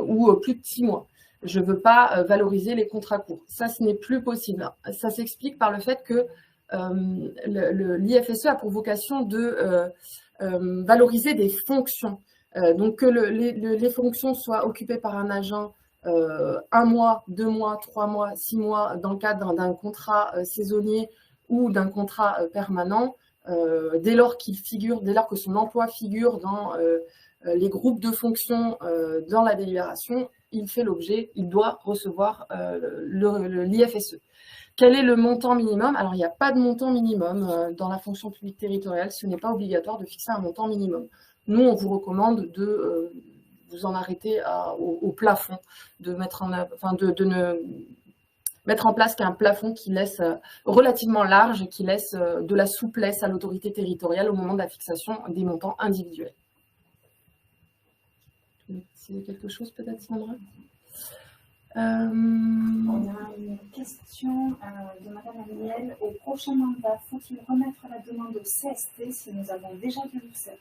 ou plus de 6 mois. Je ne veux pas valoriser les contrats courts. Ça, ce n'est plus possible. Ça s'explique par le fait que l'IFSE a pour vocation de valoriser des fonctions. Donc, que les fonctions soient occupées par un agent 1 mois, 2 mois, 3 mois, 6 mois dans le cadre d'un contrat saisonnier ou d'un contrat permanent, dès lors que son emploi figure dans les groupes de fonctions dans la délibération, il doit recevoir l'IFSE. Quel est le montant minimum? Alors, il n'y a pas de montant minimum dans la fonction publique territoriale. Ce n'est pas obligatoire de fixer un montant minimum. Nous, on vous recommande de vous en arrêter au plafond, de mettre en place qu'un plafond qui laisse relativement large et qui laisse de la souplesse à l'autorité territoriale au moment de la fixation des montants individuels. C'est quelque chose peut-être, Sandra? On a une question de Madame Amiel. Au prochain mandat, faut-il remettre la demande au CST si nous avons déjà du RIFSEP?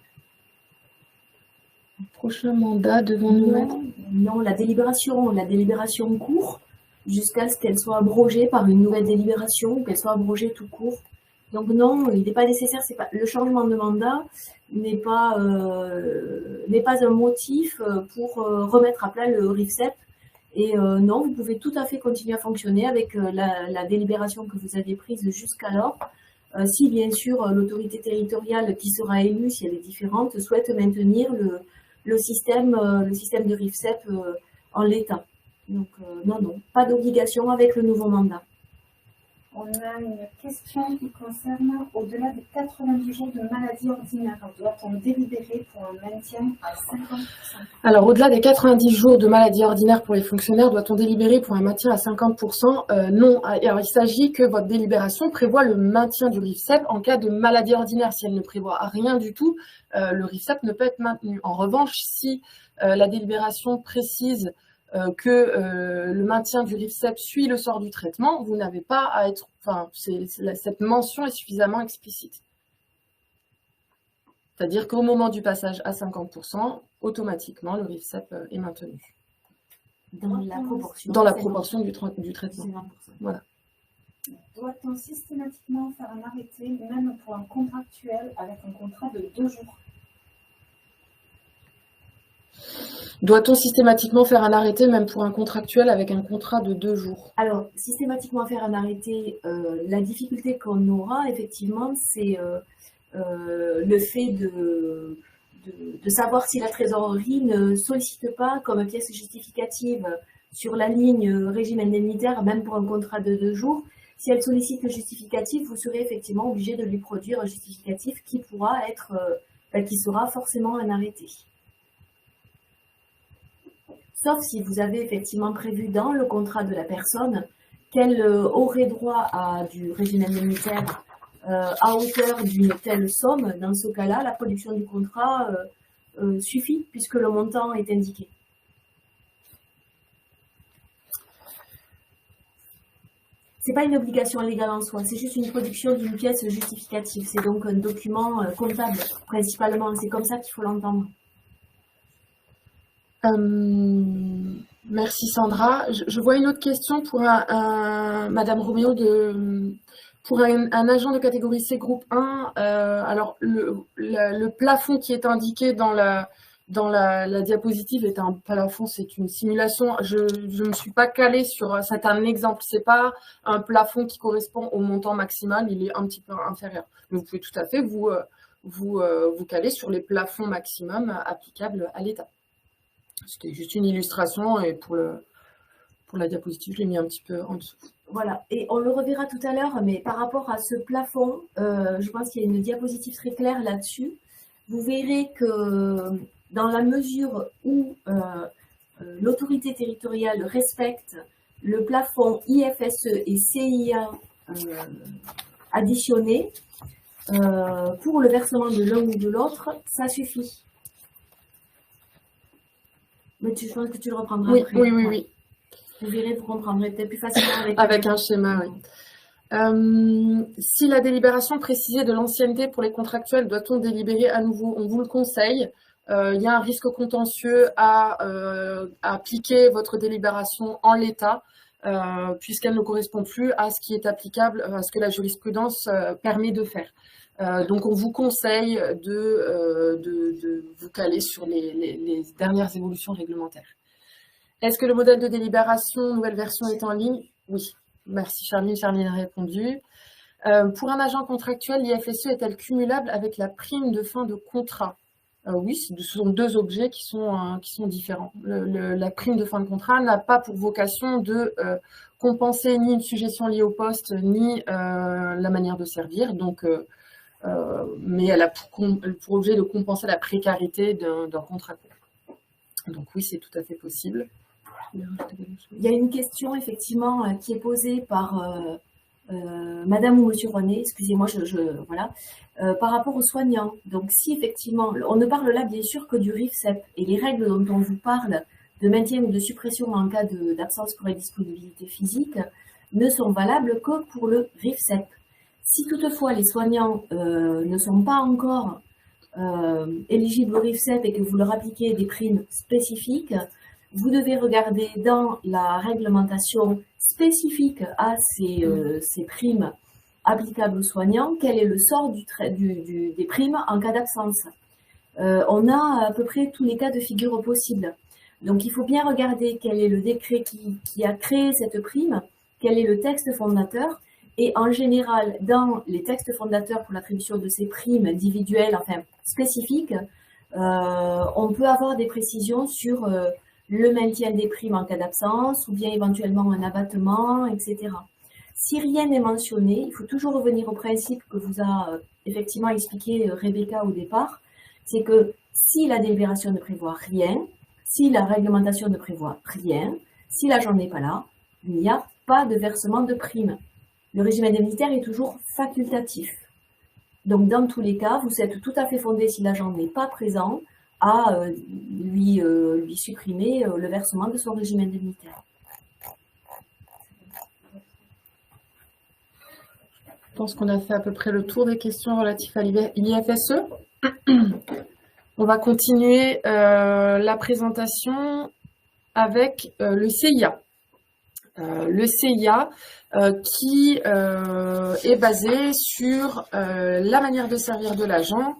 Au prochain mandat, devons-nous mettre? Non, la délibération court jusqu'à ce qu'elle soit abrogée par une nouvelle délibération ou qu'elle soit abrogée tout court. Donc non, il n'est pas nécessaire. Le changement de mandat n'est pas un motif pour remettre à plat le RIFSEP. Et non, vous pouvez tout à fait continuer à fonctionner avec la délibération que vous aviez prise jusqu'alors. Si bien sûr l'autorité territoriale qui sera élue, si elle est différente, souhaite maintenir le système de RIFSEP en l'état. Donc non, pas d'obligation avec le nouveau mandat. On a une question qui concerne au-delà des 90 jours de maladie ordinaire. Doit-on délibérer pour un maintien à 50%? Alors, au-delà des 90 jours de maladie ordinaire pour les fonctionnaires, doit-on délibérer pour un maintien à 50%? Non. Alors, il s'agit que votre délibération prévoit le maintien du RIFSEP en cas de maladie ordinaire. Si elle ne prévoit rien du tout, le RIFSEP ne peut être maintenu. En revanche, si la délibération précise que le maintien du RIFSEP suit le sort du traitement, vous n'avez pas à être... cette mention est suffisamment explicite. C'est-à-dire qu'au moment du passage à 50%, automatiquement, le RIFSEP est maintenu. Dans la proportion du traitement. Voilà. Doit-on systématiquement faire un arrêté, même pour un contractuel, avec un contrat de 2 jours? Doit-on systématiquement faire un arrêté, même pour un contractuel, avec un contrat de 2 jours? Alors, systématiquement faire un arrêté, la difficulté qu'on aura, effectivement, c'est le fait de savoir si la trésorerie ne sollicite pas comme pièce justificative sur la ligne régime indemnitaire, même pour un contrat de 2 jours. Si elle sollicite le justificatif, vous serez effectivement obligé de lui produire un justificatif qui pourra être, qui sera forcément un arrêté. Sauf si vous avez effectivement prévu dans le contrat de la personne qu'elle aurait droit à du régime indemnitaire à hauteur d'une telle somme. Dans ce cas-là, la production du contrat suffit puisque le montant est indiqué. Ce n'est pas une obligation légale en soi, c'est juste une production d'une pièce justificative. C'est donc un document comptable principalement. C'est comme ça qu'il faut l'entendre. Merci Sandra. Je vois une autre question pour Madame Roméo pour un agent de catégorie C groupe 1. Alors le plafond qui est indiqué dans la diapositive est un plafond, c'est une simulation. Je ne me suis pas calée sur, c'est un exemple, c'est pas un plafond qui correspond au montant maximal, il est un petit peu inférieur. Mais vous pouvez tout à fait vous caler sur les plafonds maximum applicables à l'État. C'était juste une illustration et pour la diapositive, je l'ai mis un petit peu en dessous. Voilà, et on le reverra tout à l'heure, mais par rapport à ce plafond, je pense qu'il y a une diapositive très claire là-dessus. Vous verrez que dans la mesure où l'autorité territoriale respecte le plafond IFSE et CIA additionnés, pour le versement de l'un ou de l'autre, ça suffit. Mais je pense que tu le reprendras oui, après. Oui. Vous verrez, vous comprendrez peut-être plus facilement avec un schéma, oui. Si la délibération précisée de l'ancienneté pour les contractuels, doit-on délibérer à nouveau? On vous le conseille. Il y a un risque contentieux à appliquer votre délibération en l'état, puisqu'elle ne correspond plus à ce qui est applicable, à ce que la jurisprudence permet de faire. Donc, on vous conseille de vous caler sur les dernières évolutions réglementaires. Est-ce que le modèle de délibération, nouvelle version, est en ligne? Oui. Merci Charline. Charline a répondu. Pour un agent contractuel, l'IFSE est-elle cumulable avec la prime de fin de contrat? Oui, ce sont deux objets qui sont différents. La prime de fin de contrat n'a pas pour vocation de compenser ni une sujétion liée au poste, ni la manière de servir. Donc, mais elle a pour objet de compenser la précarité d'un contrat court. Donc oui, c'est tout à fait possible. Il y a une question effectivement qui est posée par Madame ou Monsieur René, excusez-moi, voilà, par rapport aux soignants. Donc si effectivement, on ne parle là bien sûr que du RIFSEP et les règles dont on vous parle de maintien ou de suppression en cas d'absence pour indisponibilité physique ne sont valables que pour le RIFSEP. Si toutefois les soignants ne sont pas encore éligibles au RIFSEP et que vous leur appliquez des primes spécifiques, vous devez regarder dans la réglementation spécifique à ces primes applicables aux soignants, quel est le sort des primes en cas d'absence. On a à peu près tous les cas de figure possibles. Donc il faut bien regarder quel est le décret qui a créé cette prime, quel est le texte fondateur. Et en général, dans les textes fondateurs pour l'attribution de ces primes individuelles, enfin spécifiques, on peut avoir des précisions sur le maintien des primes en cas d'absence, ou bien éventuellement un abattement, etc. Si rien n'est mentionné, il faut toujours revenir au principe que vous a effectivement expliqué Rebecca au départ, c'est que si la délibération ne prévoit rien, si la réglementation ne prévoit rien, si l'agent n'est pas là, il n'y a pas de versement de primes. Le régime indemnitaire est toujours facultatif. Donc, dans tous les cas, vous êtes tout à fait fondé, si l'agent n'est pas présent, à lui supprimer le versement de son régime indemnitaire. Je pense qu'on a fait à peu près le tour des questions relatives à l'IFSE. On va continuer la présentation avec le CIA. Le CIA qui est basé sur la manière de servir de l'agent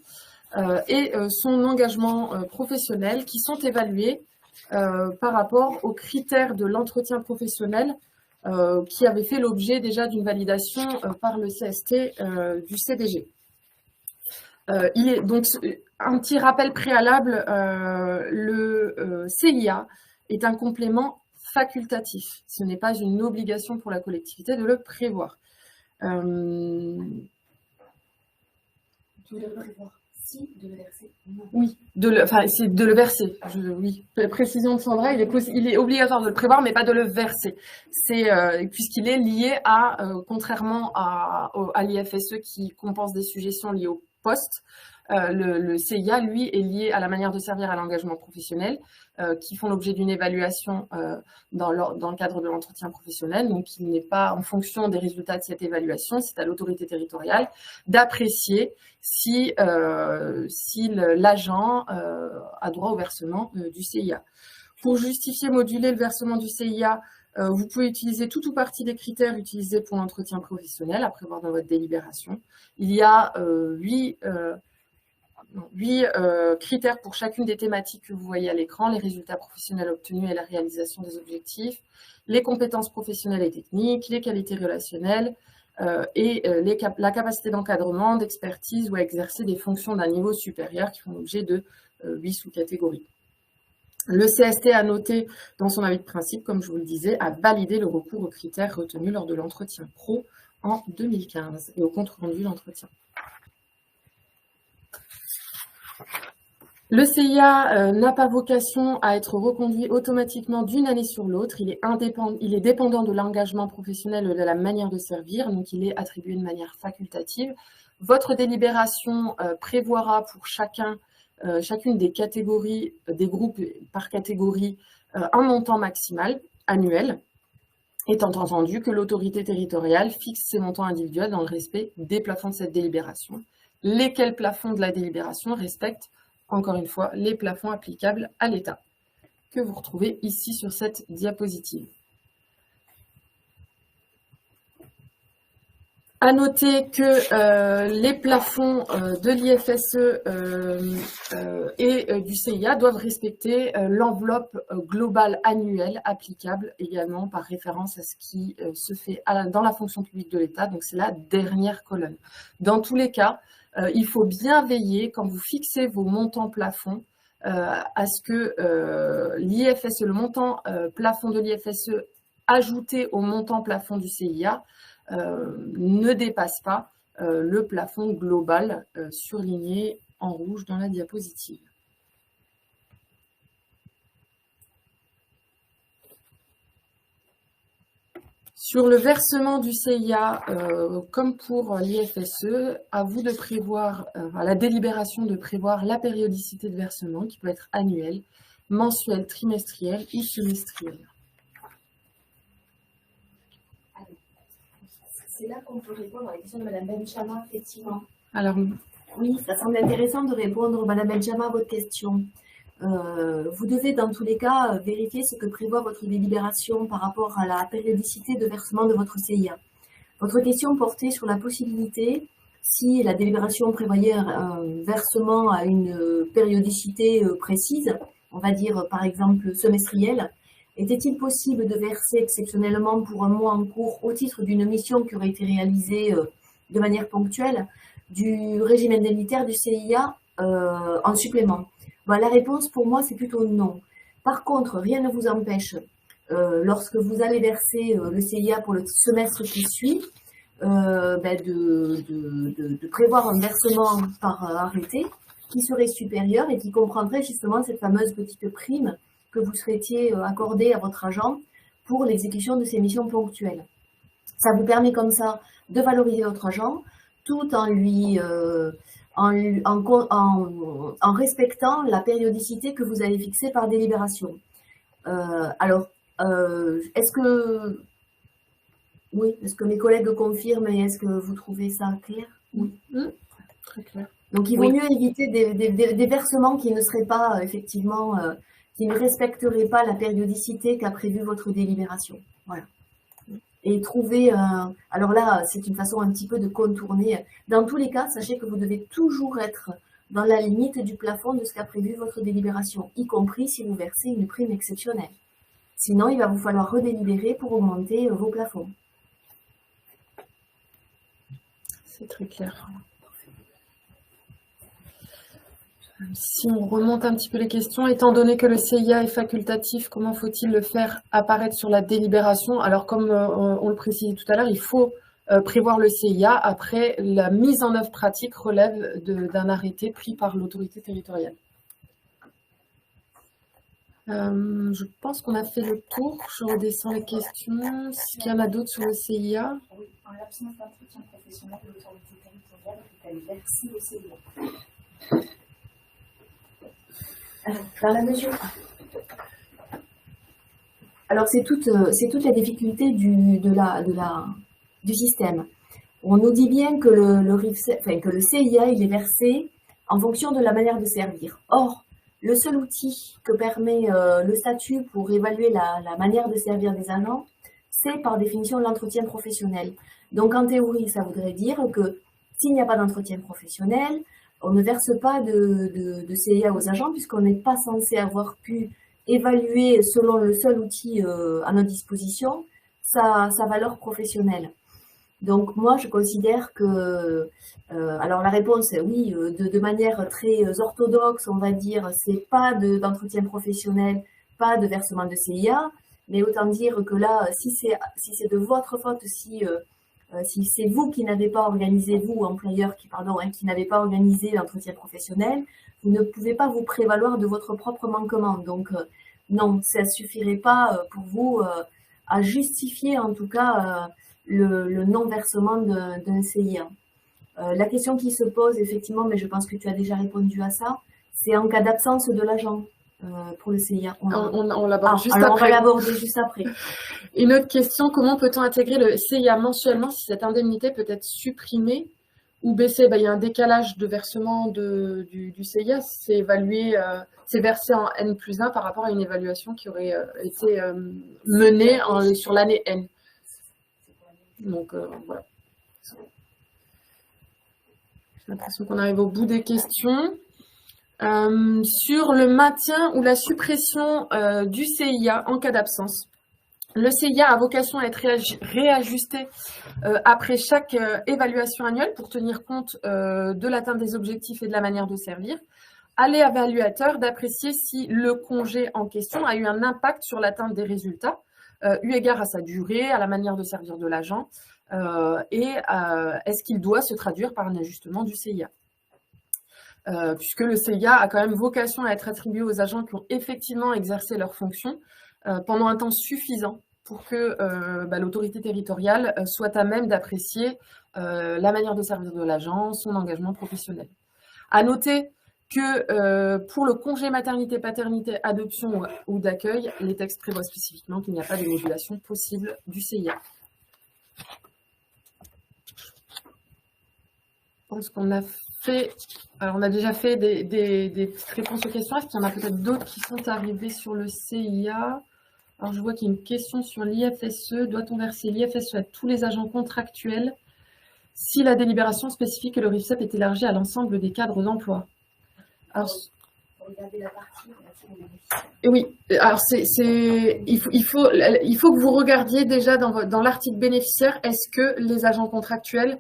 et son engagement professionnel qui sont évalués par rapport aux critères de l'entretien professionnel qui avait fait l'objet déjà d'une validation par le CST du CDG. Il est donc un petit rappel préalable, le CIA est un complément facultatif. Ce n'est pas une obligation pour la collectivité de le prévoir. Tu voulais le prévoir? Si, de le verser. Oui, c'est de le verser. Oui, la précision de Sandra, il est obligatoire de le prévoir, mais pas de le verser. C'est puisqu'il est lié à, contrairement à l'IFSE qui compense des sujétions liées au poste, le CIA, lui, est lié à la manière de servir à l'engagement professionnel, qui font l'objet d'une évaluation dans le cadre de l'entretien professionnel. Donc, il n'est pas en fonction des résultats de cette évaluation, c'est à l'autorité territoriale d'apprécier si l'agent a droit au versement du CIA. Pour justifier, moduler le versement du CIA, vous pouvez utiliser tout ou partie des critères utilisés pour l'entretien professionnel à prévoir dans votre délibération. Il y a 8 critères pour chacune des thématiques que vous voyez à l'écran: les résultats professionnels obtenus et la réalisation des objectifs, les compétences professionnelles et techniques, les qualités relationnelles et la capacité d'encadrement, d'expertise ou à exercer des fonctions d'un niveau supérieur qui font l'objet de 8 sous-catégories. Le CST a noté dans son avis de principe, comme je vous le disais, a validé le recours aux critères retenus lors de l'entretien pro en 2015 et au compte-rendu d'entretien. Le CIA n'a pas vocation à être reconduit automatiquement d'une année sur l'autre. Il est dépendant de l'engagement professionnel et de la manière de servir, donc il est attribué de manière facultative. Votre délibération prévoira pour chacune des catégories, des groupes par catégorie, un montant maximal annuel, étant entendu que l'autorité territoriale fixe ses montants individuels dans le respect des plafonds de cette délibération, lesquels plafonds de la délibération respectent, encore une fois, les plafonds applicables à l'État, que vous retrouvez ici sur cette diapositive. À noter que les plafonds de l'IFSE et du CIA doivent respecter l'enveloppe globale annuelle applicable également par référence à ce qui se fait dans la fonction publique de l'État, donc c'est la dernière colonne. Dans tous les cas, il faut bien veiller, quand vous fixez vos montants plafonds, à ce que l'IFSE, le montant plafond de l'IFSE ajouté au montant plafond du CIA, ne dépasse pas le plafond global surligné en rouge dans la diapositive. Sur le versement du CIA, comme pour l'IFSE, à vous de prévoir, à la délibération de prévoir la périodicité de versement qui peut être annuelle, mensuelle, trimestrielle ou semestrielle. C'est là qu'on peut répondre à la question de Mme Benchama, effectivement. Alors, oui, ça semble intéressant de répondre, Mme Benchama, à votre question. Vous devez, dans tous les cas, vérifier ce que prévoit votre délibération par rapport à la périodicité de versement de votre CIA. Votre question portait sur la possibilité, si la délibération prévoyait un versement à une périodicité précise, on va dire par exemple semestrielle, était-il possible de verser exceptionnellement pour un mois en cours au titre d'une mission qui aurait été réalisée de manière ponctuelle du régime indemnitaire du CIA en supplément? La réponse pour moi c'est plutôt non. Par contre, rien ne vous empêche, lorsque vous allez verser le CIA pour le semestre qui suit, de prévoir un versement par arrêté qui serait supérieur et qui comprendrait justement cette fameuse petite prime que vous souhaitiez accorder à votre agent pour l'exécution de ces missions ponctuelles. Ça vous permet comme ça de valoriser votre agent tout en lui en respectant la périodicité que vous avez fixée par délibération. Est-ce que mes collègues confirment et est-ce que vous trouvez ça clair? Oui. Très clair. Donc il vaut mieux éviter des versements qui ne seraient pas effectivement qui ne respecteraient pas la périodicité qu'a prévue votre délibération. Voilà. Et trouver, alors là, c'est une façon un petit peu de contourner. Dans tous les cas, sachez que vous devez toujours être dans la limite du plafond de ce qu'a prévu votre délibération, y compris si vous versez une prime exceptionnelle. Sinon, il va vous falloir redélibérer pour augmenter vos plafonds. C'est très clair. Si on remonte un petit peu les questions, étant donné que le CIA est facultatif, comment faut-il le faire apparaître sur la délibération? Alors, comme on le précisait tout à l'heure, il faut prévoir le CIA. Après, la mise en œuvre pratique relève d'un arrêté pris par l'autorité territoriale. Je pense qu'on a fait le tour. Je redescends les questions. Est-ce qu'il y en a d'autres sur le CIA? Oui, en l'absence d'entretien professionnel, l'autorité territoriale peut-elle verser au CIA? Dans la mesure. Alors c'est toute la difficulté du système. On nous dit bien que que le CIA il est versé en fonction de la manière de servir. Or, le seul outil que permet le statut pour évaluer la manière de servir des agents, c'est par définition l'entretien professionnel. Donc en théorie, ça voudrait dire que s'il n'y a pas d'entretien professionnel, on ne verse pas de CIA aux agents puisqu'on n'est pas censé avoir pu évaluer selon le seul outil à notre disposition sa valeur professionnelle. Donc moi, je considère que, alors la réponse est oui, de manière très orthodoxe, on va dire, c'est pas d'entretien professionnel, pas de versement de CIA, mais autant dire que là, si c'est de votre faute, si c'est vous qui n'avez pas organisé, vous, employeur, qui n'avez pas organisé l'entretien professionnel, vous ne pouvez pas vous prévaloir de votre propre manquement. Donc non, ça ne suffirait pas pour vous à justifier en tout cas le non-versement d'un CIA. La question qui se pose, effectivement, mais je pense que tu as déjà répondu à ça, c'est en cas d'absence de l'agent pour le CIA. On l'aborde juste alors après. On va l'aborder juste après. Une autre question, comment peut-on intégrer le CIA mensuellement si cette indemnité peut être supprimée ou baissée? Il y a un décalage de versement du CIA, c'est évalué, c'est versé en N+1 par rapport à une évaluation qui aurait été menée sur l'année N. Donc voilà. J'ai l'impression qu'on arrive au bout des questions. Sur le maintien ou la suppression du CIA en cas d'absence. Le CIA a vocation à être réajusté après chaque évaluation annuelle pour tenir compte de l'atteinte des objectifs et de la manière de servir. À l'évaluateur d'apprécier si le congé en question a eu un impact sur l'atteinte des résultats, eu égard à sa durée, à la manière de servir de l'agent, et est-ce qu'il doit se traduire par un ajustement du CIA. Puisque le CIA a quand même vocation à être attribué aux agents qui ont effectivement exercé leurs fonctions pendant un temps suffisant pour que l'autorité territoriale soit à même d'apprécier la manière de servir de l'agent, son engagement professionnel. À noter que pour le congé maternité, paternité, adoption ou d'accueil, les textes prévoient spécifiquement qu'il n'y a pas de modulation possible du CIA. Je pense qu'on a fait, alors on a déjà fait des réponses aux questions. Est-ce qu'il y en a peut-être d'autres qui sont arrivés sur le CIA? Alors je vois qu'il y a une question sur l'IFSE. Doit-on verser l'IFSE à tous les agents contractuels si la délibération spécifie que le RIFSEP est élargi à l'ensemble des cadres d'emploi? Alors, oui, alors il faut que vous regardiez déjà dans l'article bénéficiaire, est-ce que les agents contractuels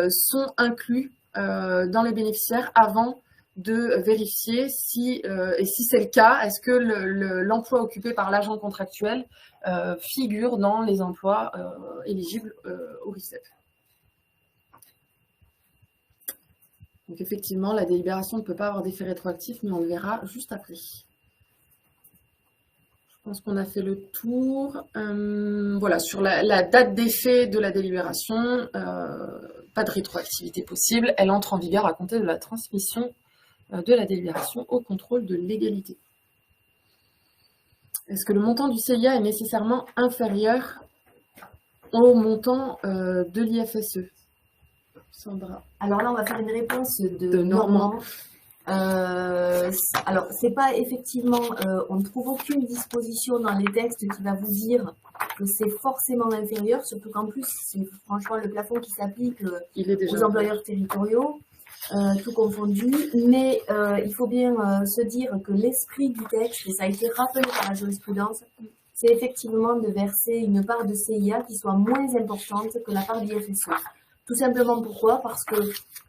sont inclus dans les bénéficiaires avant de vérifier si, et si c'est le cas, est-ce que l'emploi occupé par l'agent contractuel figure dans les emplois éligibles au RIFSEP. Donc effectivement, la délibération ne peut pas avoir d'effet rétroactif, mais on le verra juste après. Je pense qu'on a fait le tour. Voilà, sur la date d'effet de la délibération, pas de rétroactivité possible. Elle entre en vigueur à compter de la transmission de la délibération au contrôle de légalité. Est-ce que le montant du CIA est nécessairement inférieur au montant de l'IFSE? Sandra. Alors là, on va faire une réponse de Normand. Alors, c'est pas effectivement, on ne trouve aucune disposition dans les textes qui va vous dire que c'est forcément inférieur, surtout qu'en plus, c'est franchement le plafond qui s'applique aux employeurs territoriaux, tout confondu. Mais il faut bien se dire que l'esprit du texte, et ça a été rappelé par la jurisprudence, c'est effectivement de verser une part de CIA qui soit moins importante que la part d'IFSE. Tout simplement pourquoi? Parce que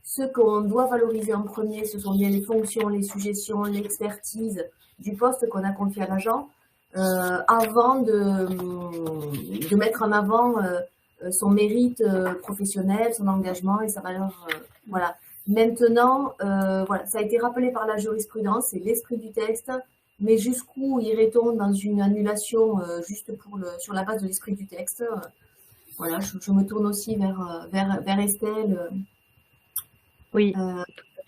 ce qu'on doit valoriser en premier, ce sont bien les fonctions, les suggestions, l'expertise du poste qu'on a confié à l'agent, avant de mettre en avant son mérite professionnel, son engagement et sa valeur. Voilà. Maintenant, voilà, ça a été rappelé par la jurisprudence, c'est l'esprit du texte, mais jusqu'où irait-on dans une annulation juste sur la base de l'esprit du texte? Voilà, je me tourne aussi vers Estelle. Oui.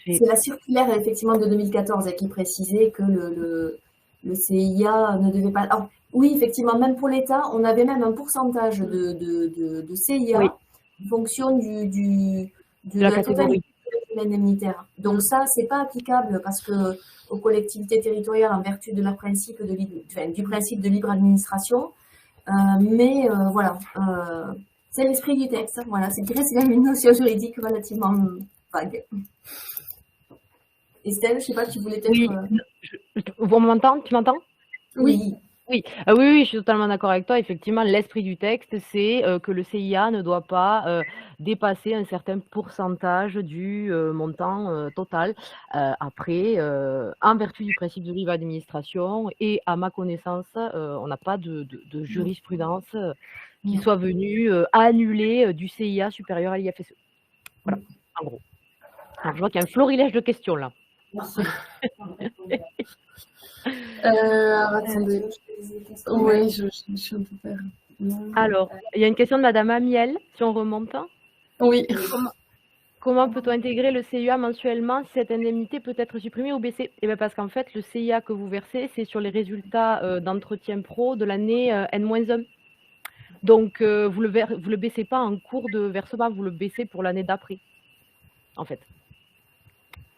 C'est la circulaire effectivement de 2014 qui précisait que le CIA ne devait pas. Alors, oui, effectivement, même pour l'État, on avait même un pourcentage de CIA en fonction de la catégorie bouclier indemnitaire. Donc ça, c'est pas applicable parce que aux collectivités territoriales en vertu de leur principe du principe de libre administration. Voilà, c'est l'esprit du texte. Voilà, c'est quand même une notion juridique relativement vague. Estelle, je sais pas, tu voulais peut-être... Oui, vous m'entendez? Tu m'entends? Oui. Oui. Oui, je suis totalement d'accord avec toi. Effectivement, l'esprit du texte, c'est que le CIA ne doit pas dépasser un certain pourcentage du montant total. Après, en vertu du principe de libre administration, et à ma connaissance, on n'a pas de jurisprudence qui soit venue annuler du CIA supérieur à l'IFSE. Voilà, en gros. Alors, je vois qu'il y a un florilège de questions là. Attendez. Oui, je suis un peu perdue. Alors, il y a une question de Madame Amiel, si on remonte. Oui. Comment peut-on intégrer le CIA mensuellement si cette indemnité peut être supprimée ou baissée? Eh bien, parce qu'en fait, le CIA que vous versez, c'est sur les résultats d'entretien pro de l'année N-1. Donc, vous le baissez pas en cours de versement, vous le baissez pour l'année d'après, en fait.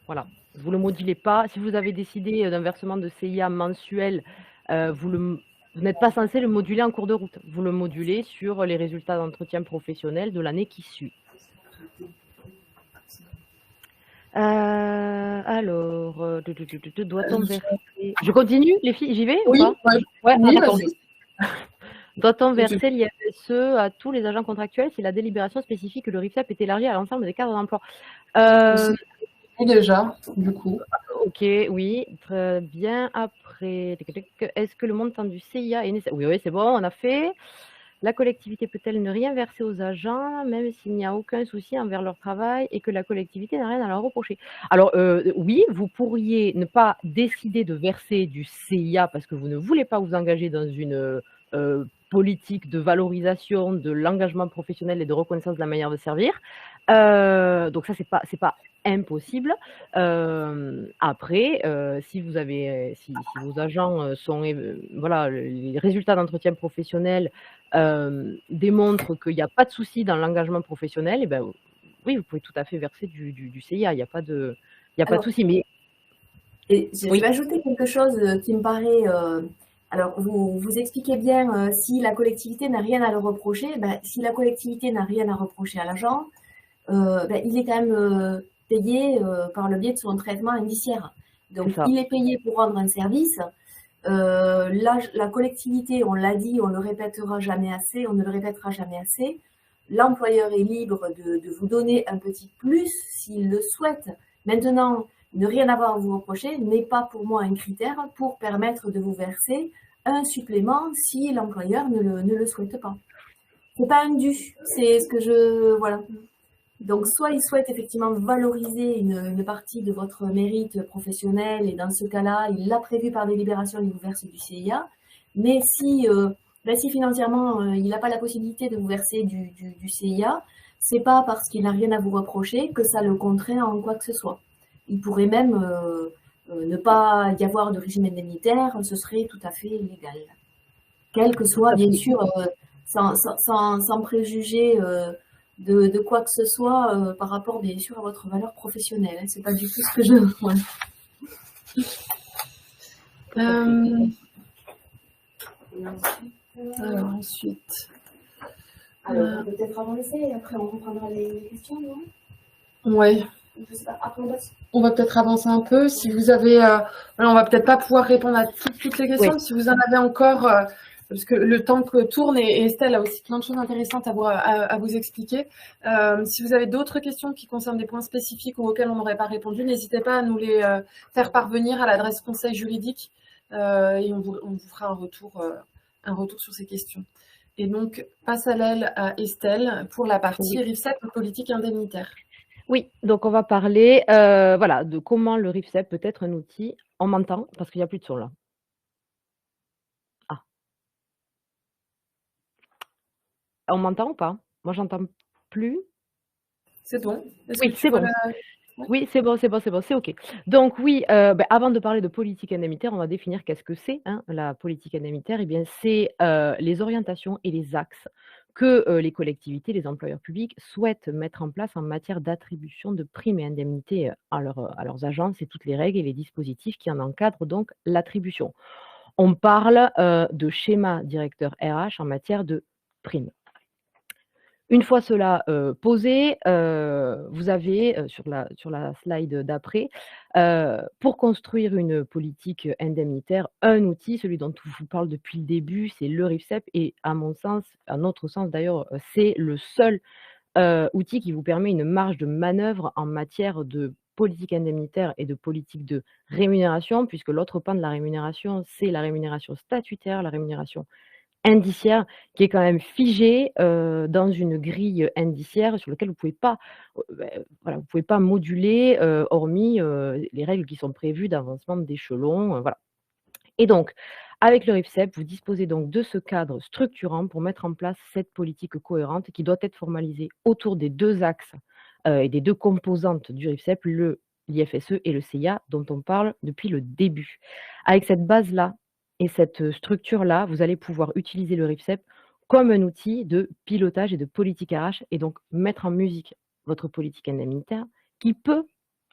Voilà. Vous ne le modulez pas. Si vous avez décidé d'un versement de CIA mensuel, vous n'êtes pas censé le moduler en cours de route. Vous le modulez sur les résultats d'entretien professionnel de l'année qui suit. Alors, doit-on verser... Je continue, les filles? J'y vais ou pas? Oui, d'accord. Doit-on verser l'IFSE à tous les agents contractuels si la délibération spécifique que le RIFSEP est élargi à l'ensemble des cadres d'emploi? Déjà, du coup. Ok, oui, très bien. Après, est-ce que le montant du CIA est nécessaire? Oui, c'est bon, on a fait. La collectivité peut-elle ne rien verser aux agents, même s'il n'y a aucun souci envers leur travail et que la collectivité n'a rien à leur reprocher? Alors, oui, vous pourriez ne pas décider de verser du CIA parce que vous ne voulez pas vous engager dans une politique de valorisation de l'engagement professionnel et de reconnaissance de la manière de servir. Donc ça, c'est pas impossible. Après, si vos agents sont voilà, les résultats d'entretien professionnel démontrent qu'il n'y a pas de souci dans l'engagement professionnel, et ben oui, vous pouvez tout à fait verser du CIA. Il n'y a pas de souci. Mais je vais ajouter quelque chose qui me paraît. Alors, vous expliquez bien si la collectivité n'a rien à le reprocher. Si la collectivité n'a rien à reprocher à l'agent, il est quand même payé par le biais de son traitement indiciaire. Donc, il est payé pour rendre un service. La collectivité, on l'a dit, on ne le répétera jamais assez, on ne le répétera jamais assez. L'employeur est libre de vous donner un petit plus s'il le souhaite. Maintenant, ne rien avoir à vous reprocher n'est pas pour moi un critère pour permettre de vous verser un supplément si l'employeur ne le souhaite pas. C'est pas un dû, c'est ce que je... Voilà. Donc, soit il souhaite effectivement valoriser une partie de votre mérite professionnel, et dans ce cas-là, il l'a prévu par délibération, il vous verse du CIA. Mais si financièrement, il n'a pas la possibilité de vous verser du CIA, c'est pas parce qu'il n'a rien à vous reprocher que ça le contraint en quoi que ce soit. Il pourrait même ne pas y avoir de régime indemnitaire, ce serait tout à fait légal. Quel que soit, bien sûr, sans préjuger de quoi que ce soit par rapport, bien sûr, à votre valeur professionnelle. Hein. C'est pas du tout ce que je... Ouais. Alors, ensuite... Alors, on peut peut-être avancer et après on reprendra les questions, non? Oui. Je sais pas, après on va peut-être avancer un peu. Si vous avez... on va peut-être pas pouvoir répondre à toutes les questions, mais si vous en avez encore... parce que le temps que tourne et Estelle a aussi plein de choses intéressantes à vous expliquer. Si vous avez d'autres questions qui concernent des points spécifiques ou auxquels on n'aurait pas répondu, n'hésitez pas à nous les faire parvenir à l'adresse conseil juridique et on vous fera un retour sur ces questions. Et donc, passe à l'aile à Estelle pour la partie RIFSEP politique indemnitaire. Oui, donc on va parler voilà, de comment le RIFSEP peut être un outil. On m'entend parce qu'il n'y a plus de son là. On m'entend ou pas? Moi, j'entends plus. C'est bon. Oui, c'est bon. Oui, c'est bon, c'est OK. Donc oui, avant de parler de politique indemnitaire, on va définir qu'est-ce que c'est, hein, la politique indemnitaire. Eh bien, c'est les orientations et les axes que les collectivités, les employeurs publics souhaitent mettre en place en matière d'attribution de primes et indemnités à leurs agences et toutes les règles et les dispositifs qui en encadrent donc l'attribution. On parle de schéma directeur RH en matière de primes. Une fois cela posé, vous avez sur la slide d'après, pour construire une politique indemnitaire, un outil, celui dont je vous parle depuis le début, c'est le RIFSEP et à mon sens, à notre sens d'ailleurs, c'est le seul outil qui vous permet une marge de manœuvre en matière de politique indemnitaire et de politique de rémunération, puisque l'autre pan de la rémunération, c'est la rémunération statutaire, la rémunération indiciaire qui est quand même figée, dans une grille indiciaire sur lequel vous pouvez pas, voilà, vous pouvez pas moduler, hormis, les règles qui sont prévues d'avancement d'échelon, voilà. Et donc, avec le RIFSEP, vous disposez donc de ce cadre structurant pour mettre en place cette politique cohérente qui doit être formalisée autour des 2 axes, et des 2 composantes du RIFSEP, l'IFSE et le CIA dont on parle depuis le début. Avec cette base-là et cette structure-là, vous allez pouvoir utiliser le RIFSEP comme un outil de pilotage et de politique RH et donc mettre en musique votre politique indemnitaire qui peut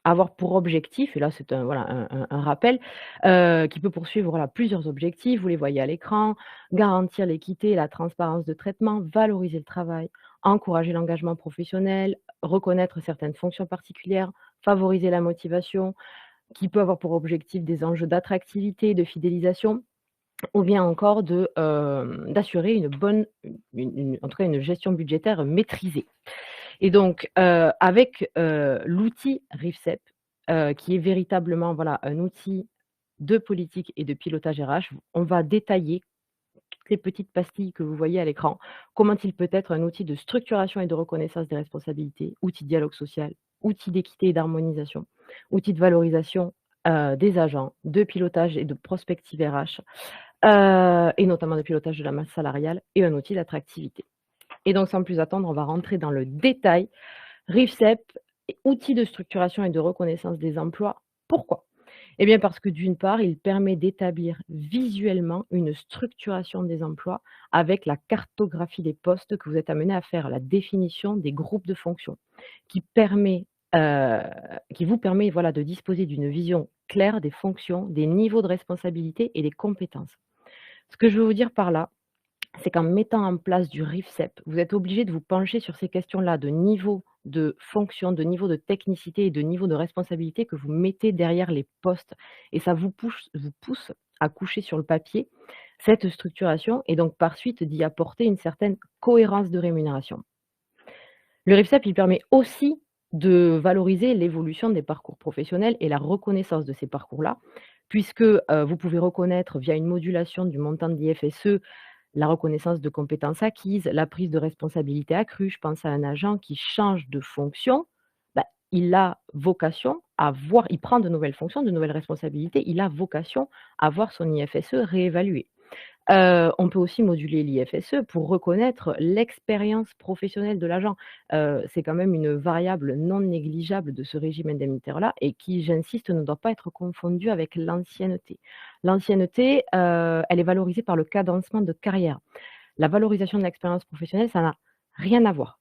avoir pour objectif, et là c'est un voilà un rappel, qui peut poursuivre voilà plusieurs objectifs, vous les voyez à l'écran: garantir l'équité et la transparence de traitement, valoriser le travail, encourager l'engagement professionnel, reconnaître certaines fonctions particulières, favoriser la motivation, qui peut avoir pour objectif des enjeux d'attractivité, de fidélisation ou bien encore d'assurer une bonne en tout cas une gestion budgétaire maîtrisée. Et donc, avec, l'outil RIFSEP, qui est véritablement, voilà, un outil de politique et de pilotage RH, on va détailler toutes les petites pastilles que vous voyez à l'écran. Comment il peut être un outil de structuration et de reconnaissance des responsabilités, outil de dialogue social, outil d'équité et d'harmonisation, outil de valorisation, des agents, de pilotage et de prospective RH, et notamment de pilotage de la masse salariale et un outil d'attractivité. Et donc, sans plus attendre, on va rentrer dans le détail. RIFSEP, outil de structuration et de reconnaissance des emplois. Pourquoi? Eh bien, parce que d'une part, il permet d'établir visuellement une structuration des emplois avec la cartographie des postes que vous êtes amené à faire, la définition des groupes de fonctions, qui permet, qui vous permet, voilà, de disposer d'une vision claire des fonctions, des niveaux de responsabilité et des compétences. Ce que je veux vous dire par là, c'est qu'en mettant en place du RIFSEP, vous êtes obligé de vous pencher sur ces questions-là de niveau de fonction, de niveau de technicité et de niveau de responsabilité que vous mettez derrière les postes. Et ça vous pousse à coucher sur le papier cette structuration et donc par suite d'y apporter une certaine cohérence de rémunération. Le RIFSEP, il permet aussi de valoriser l'évolution des parcours professionnels et la reconnaissance de ces parcours-là, puisque vous pouvez reconnaître via une modulation du montant de l'IFSE la reconnaissance de compétences acquises, la prise de responsabilité accrue. Je pense à un agent qui change de fonction, bah, il a vocation à voir, il prend de nouvelles fonctions, de nouvelles responsabilités, il a vocation à voir son IFSE réévalué. On peut aussi moduler l'IFSE pour reconnaître l'expérience professionnelle de l'agent. C'est quand même une variable non négligeable de ce régime indemnitaire-là et qui, j'insiste, ne doit pas être confondue avec l'ancienneté. L'ancienneté, elle est valorisée par le cadencement de carrière. La valorisation de l'expérience professionnelle, ça n'a rien à voir.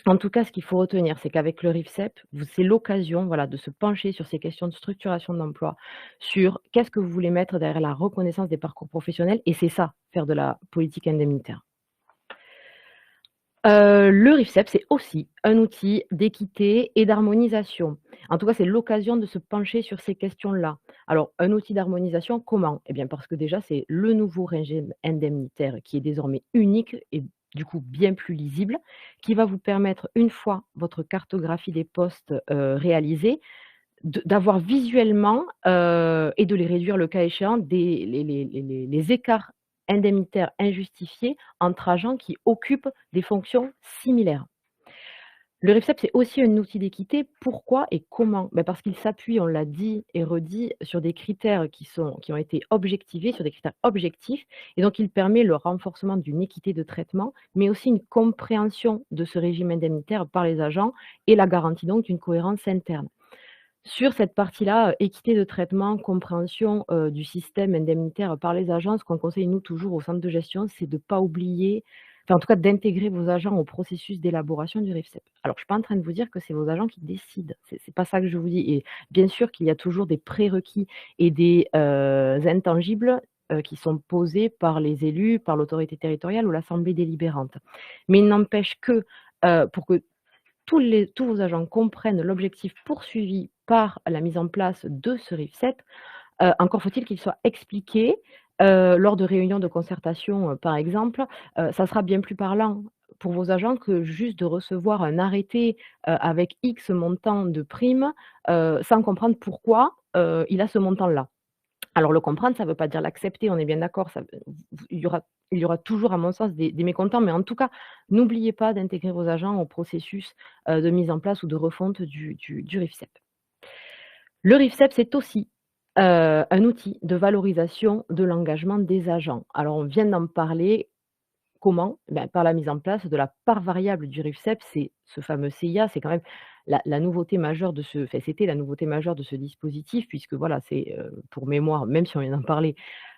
En tout cas, ce qu'il faut retenir, c'est qu'avec le RIFSEP, c'est l'occasion, voilà, de se pencher sur ces questions de structuration d'emploi, sur qu'est-ce que vous voulez mettre derrière la reconnaissance des parcours professionnels, et c'est ça, faire de la politique indemnitaire. Le RIFSEP, c'est aussi un outil d'équité et d'harmonisation. En tout cas, c'est l'occasion de se pencher sur ces questions-là. Alors, un outil d'harmonisation, comment? Eh bien, parce que déjà, c'est le nouveau régime indemnitaire qui est désormais unique et du coup bien plus lisible, qui va vous permettre, une fois votre cartographie des postes réalisée, d'avoir visuellement et de les réduire le cas échéant, les écarts indemnitaires injustifiés entre agents qui occupent des fonctions similaires. Le RIFSEP, c'est aussi un outil d'équité. Pourquoi et comment? Ben parce qu'il s'appuie, on l'a dit et redit, sur des critères qui ont été objectivés, sur des critères objectifs, et donc il permet le renforcement d'une équité de traitement, mais aussi une compréhension de ce régime indemnitaire par les agents et la garantie donc d'une cohérence interne. Sur cette partie-là, équité de traitement, compréhension, du système indemnitaire par les agents, ce qu'on conseille nous toujours au centre de gestion, c'est de ne pas oublier enfin en tout cas d'intégrer vos agents au processus d'élaboration du RIFSEP. Alors je suis pas en train de vous dire que c'est vos agents qui décident, c'est pas ça que je vous dis et bien sûr qu'il y a toujours des prérequis et des, intangibles, qui sont posés par les élus, par l'autorité territoriale ou l'assemblée délibérante. Mais il n'empêche que, pour que tous vos agents comprennent l'objectif poursuivi par la mise en place de ce RIFSEP, encore faut-il qu'il soit expliqué, lors de réunions de concertation, par exemple, ça sera bien plus parlant pour vos agents que juste de recevoir un arrêté, avec X montant de primes, sans comprendre pourquoi, il a ce montant-là. Alors le comprendre, ça ne veut pas dire l'accepter, on est bien d'accord, ça il y aura toujours à mon sens des mécontents, mais en tout cas, n'oubliez pas d'intégrer vos agents au processus, de mise en place ou de refonte du RIFSEP. Le RIFSEP, c'est aussi, un outil de valorisation de l'engagement des agents. Alors on vient d'en parler, comment? Ben, par la mise en place de la part variable du RIFSEP, c'est ce fameux CIA, c'est quand même la nouveauté majeure de ce enfin, c'était la nouveauté majeure de ce dispositif puisque voilà, c'est, pour mémoire, même si on vient d'en parler,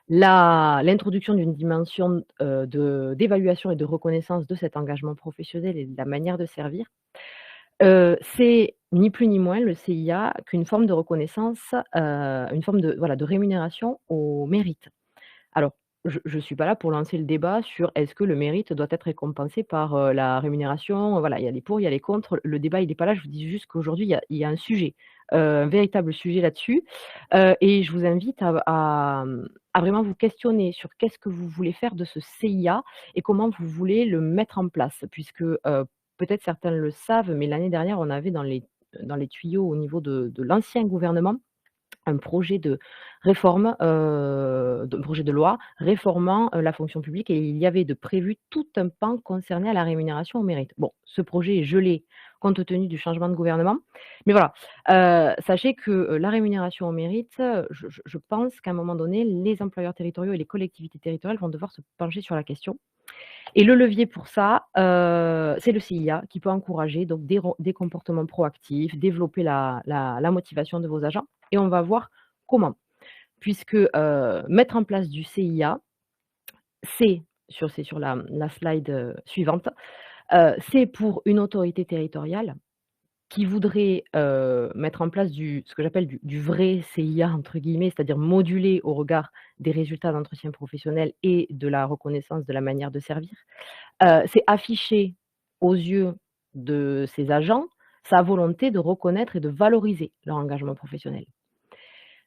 l'introduction d'une dimension, d'évaluation et de reconnaissance de cet engagement professionnel et de la manière de servir. C'est ni plus ni moins le CIA qu'une forme de reconnaissance, une forme de voilà, de rémunération au mérite. Alors, je suis pas là pour lancer le débat sur est-ce que le mérite doit être récompensé par, la rémunération? Voilà, il y a les pour, il y a les contre. Le débat, il est pas là. Je vous dis juste qu'aujourd'hui, il y a un sujet, un véritable sujet là-dessus, et je vous invite à vraiment vous questionner sur qu'est-ce que vous voulez faire de ce CIA et comment vous voulez le mettre en place? Puisque, peut-être certains le savent, mais l'année dernière, on avait dans les tuyaux au niveau de l'ancien gouvernement un projet de réforme, de projet de loi réformant, la fonction publique et il y avait de prévu tout un pan concerné à la rémunération au mérite. Bon, ce projet est gelé compte tenu du changement de gouvernement, mais voilà, sachez que, la rémunération au mérite, je pense qu'à un moment donné, les employeurs territoriaux et les collectivités territoriales vont devoir se pencher sur la question et le levier pour ça, c'est le CIA qui peut encourager donc des comportements proactifs, développer la motivation de vos agents et on va voir comment. Puisque, mettre en place du CIA, c'est sur la slide, suivante, c'est pour une autorité territoriale qui voudrait, mettre en place ce que j'appelle du «vrai CIA» entre guillemets, c'est-à-dire modulé au regard des résultats d'entretien professionnel et de la reconnaissance de la manière de servir. C'est afficher aux yeux de ses agents sa volonté de reconnaître et de valoriser leur engagement professionnel.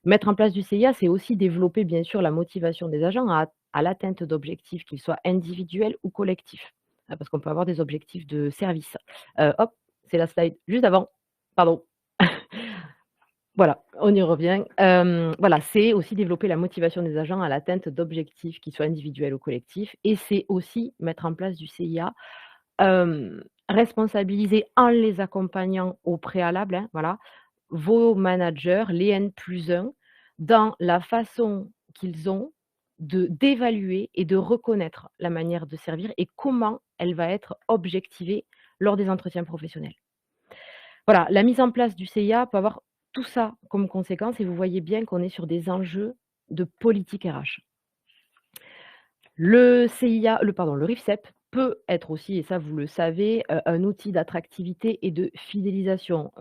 Mettre en place du CIA, c'est aussi développer bien sûr la motivation des agents à l'atteinte d'objectifs, qu'ils soient individuels ou collectifs. Parce qu'on peut avoir des objectifs de service. Hop, c'est la slide juste avant. Pardon. Voilà, on y revient. Voilà, c'est aussi développer la motivation des agents à l'atteinte d'objectifs, qu'ils soient individuels ou collectifs et c'est aussi mettre en place du CIA, responsabiliser en les accompagnant au préalable, hein, voilà, vos managers, les N+1, dans la façon qu'ils ont d'évaluer et de reconnaître la manière de servir et comment elle va être objectivée lors des entretiens professionnels. Voilà, la mise en place du CIA peut avoir tout ça comme conséquence et vous voyez bien qu'on est sur des enjeux de politique RH. Le CIA, le RIFSEP peut être aussi, et ça vous le savez, un outil d'attractivité et de fidélisation.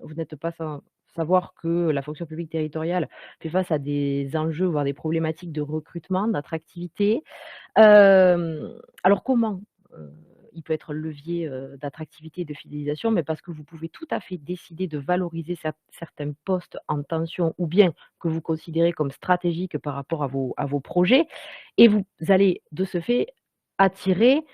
Vous n'êtes pas sans savoir que la fonction publique territoriale fait face à des enjeux, voire des problématiques de recrutement, d'attractivité. Alors comment, il peut être levier, d'attractivité et de fidélisation? Mais parce que vous pouvez tout à fait décider de valoriser certains postes en tension ou bien que vous considérez comme stratégiques par rapport à vos projets et vous allez de ce fait attirer,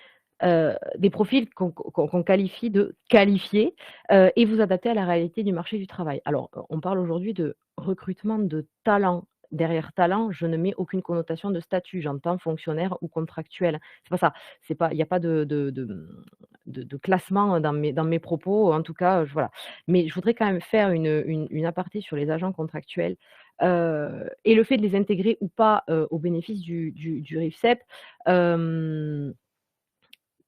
des profils qu'on qualifie de qualifiés, et vous adapter à la réalité du marché du travail. Alors, on parle aujourd'hui de recrutement de talent. Derrière talent, je ne mets aucune connotation de statut, j'entends fonctionnaire ou contractuel. C'est pas ça, c'est pas il n'y a pas de classement dans mes propos, en tout cas, voilà. Mais je voudrais quand même faire une aparté sur les agents contractuels, et le fait de les intégrer ou pas, au bénéfice du RIFSEP. Hem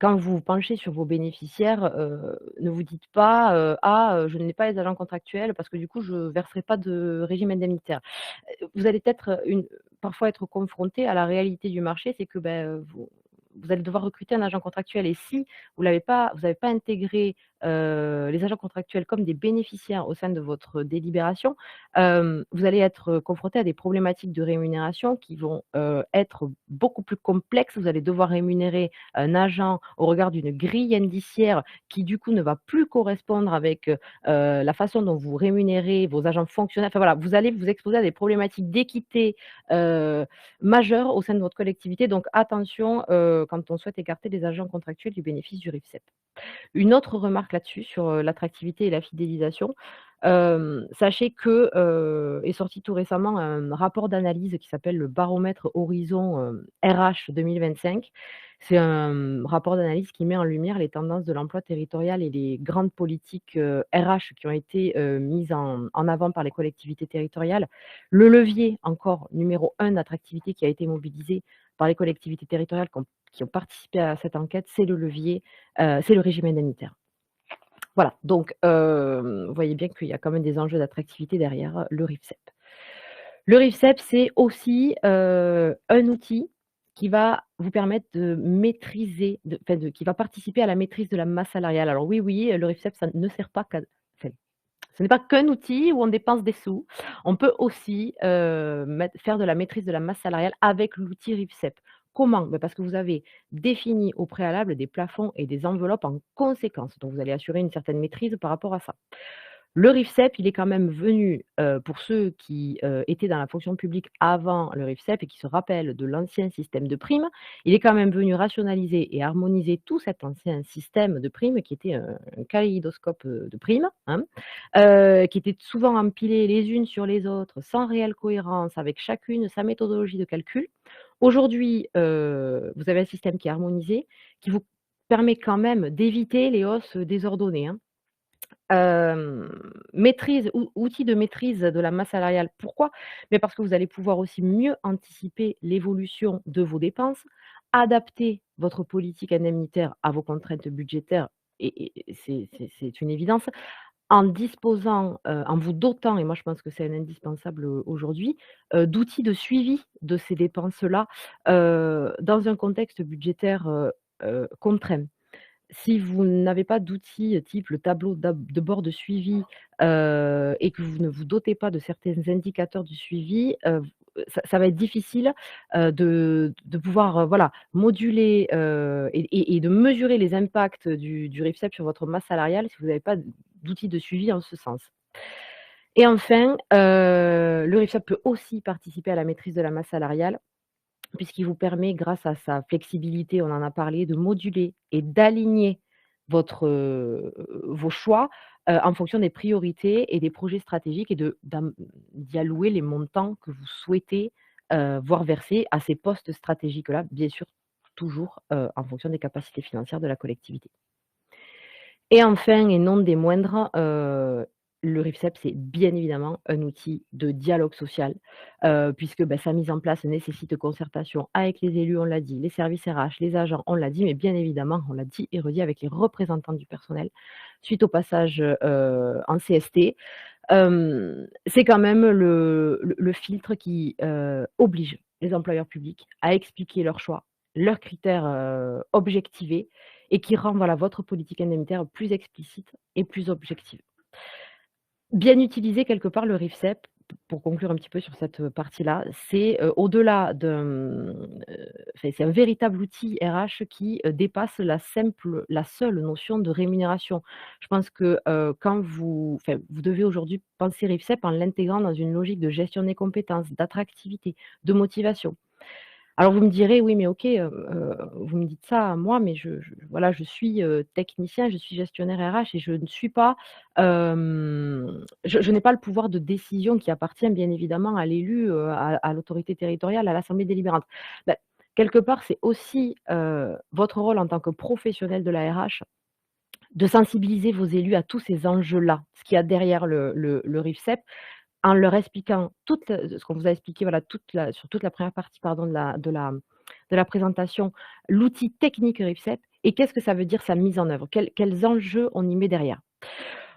Quand vous vous penchez sur vos bénéficiaires, ne vous dites pas, «Ah, je n'ai pas les agents contractuels parce que du coup je ne verserai pas de régime indemnitaire». Vous allez peut-être, parfois être confronté à la réalité du marché, c'est que, vous allez devoir recruter un agent contractuel et si vous n'avez pas intégré les agents contractuels comme des bénéficiaires au sein de votre délibération, vous allez être confronté à des problématiques de rémunération qui vont être beaucoup plus complexes. Vous allez devoir rémunérer un agent au regard d'une grille indiciaire qui du coup ne va plus correspondre avec la façon dont vous rémunérez vos agents fonctionnaires. Enfin voilà, vous allez vous exposer à des problématiques d'équité majeures au sein de votre collectivité. Donc attention quand on souhaite écarter les agents contractuels du bénéfice du RIFSEP. Une autre remarque là-dessus, sur l'attractivité et la fidélisation, sachez que est sorti tout récemment un rapport d'analyse qui s'appelle le baromètre Horizon RH 2025. C'est un rapport d'analyse qui met en lumière les tendances de l'emploi territorial et les grandes politiques RH qui ont été mises en avant par les collectivités territoriales. Le levier, encore numéro 1 d'attractivité qui a été mobilisé par les collectivités territoriales qui ont participé à cette enquête, c'est le levier, c'est le régime indemnitaire. Voilà, donc vous voyez bien qu'il y a quand même des enjeux d'attractivité derrière le RIFSEP. Le RIFSEP, c'est aussi un outil qui va vous permettre de maîtriser, qui va participer à la maîtrise de la masse salariale. Alors oui, le RIFSEP, ça ne sert pas qu'à... Ce n'est pas qu'un outil où on dépense des sous. On peut aussi faire de la maîtrise de la masse salariale avec l'outil RIFSEP. Comment? Parce que vous avez défini au préalable des plafonds et des enveloppes en conséquence. Donc, vous allez assurer une certaine maîtrise par rapport à ça. Le RIFSEP, il est quand même venu, pour ceux qui étaient dans la fonction publique avant le RIFSEP et qui se rappellent de l'ancien système de primes, il est quand même venu rationaliser et harmoniser tout cet ancien système de primes qui était un kaléidoscope de primes, hein, qui étaient souvent empilées les unes sur les autres, sans réelle cohérence, avec chacune sa méthodologie de calcul. Aujourd'hui, vous avez un système qui est harmonisé, qui vous permet quand même d'éviter les hausses désordonnées, hein. Outil de maîtrise de la masse salariale. Pourquoi? Mais parce que vous allez pouvoir aussi mieux anticiper l'évolution de vos dépenses, adapter votre politique indemnitaire à vos contraintes budgétaires et c'est une évidence, en disposant, en vous dotant, et moi je pense que c'est un indispensable, aujourd'hui, d'outils de suivi de ces dépenses-là, dans un contexte budgétaire, contraint. Si vous n'avez pas d'outils type le tableau de bord de suivi, et que vous ne vous dotez pas de certains indicateurs du suivi, ça va être difficile, de pouvoir, voilà, moduler, et de mesurer les impacts du RIFSEP sur votre masse salariale si vous n'avez pas d'outils de suivi en ce sens. Et enfin, le RIFSEP peut aussi participer à la maîtrise de la masse salariale puisqu'il vous permet, grâce à sa flexibilité, on en a parlé, de moduler et d'aligner vos choix, en fonction des priorités et des projets stratégiques et d'y allouer les montants que vous souhaitez, voir verser à ces postes stratégiques-là, bien sûr, toujours, en fonction des capacités financières de la collectivité. Et enfin, et non des moindres, le RIFSEP, c'est bien évidemment un outil de dialogue social, puisque, sa mise en place nécessite concertation avec les élus, on l'a dit, les services RH, les agents, on l'a dit, mais bien évidemment, on l'a dit et redit, avec les représentants du personnel, suite au passage, en CST. C'est quand même le filtre qui, oblige les employeurs publics à expliquer leurs choix, leurs critères, objectivés et qui rend, voilà, votre politique indemnitaire plus explicite et plus objective. Bien utiliser quelque part le RIFSEP, pour conclure un petit peu sur cette partie-là, c'est, au-delà c'est un véritable outil RH qui, dépasse la seule notion de rémunération. Je pense que, quand vous devez aujourd'hui penser RIFSEP en l'intégrant dans une logique de gestion des compétences, d'attractivité, de motivation. Alors vous me direz: «Oui, mais OK, vous me dites ça à moi, mais voilà, je suis, technicien, je suis gestionnaire RH et je ne suis pas, je n'ai pas le pouvoir de décision qui appartient bien évidemment à l'élu, à l'autorité territoriale, à l'assemblée délibérante». Quelque part, c'est aussi, votre rôle en tant que professionnel de la RH de sensibiliser vos élus à tous ces enjeux-là, ce qu'il y a derrière le RIFSEP, en leur expliquant ce qu'on vous a expliqué, voilà, sur toute la première partie, pardon, de la présentation, l'outil technique RIFSEP et qu'est-ce que ça veut dire sa mise en œuvre, quels enjeux on y met derrière.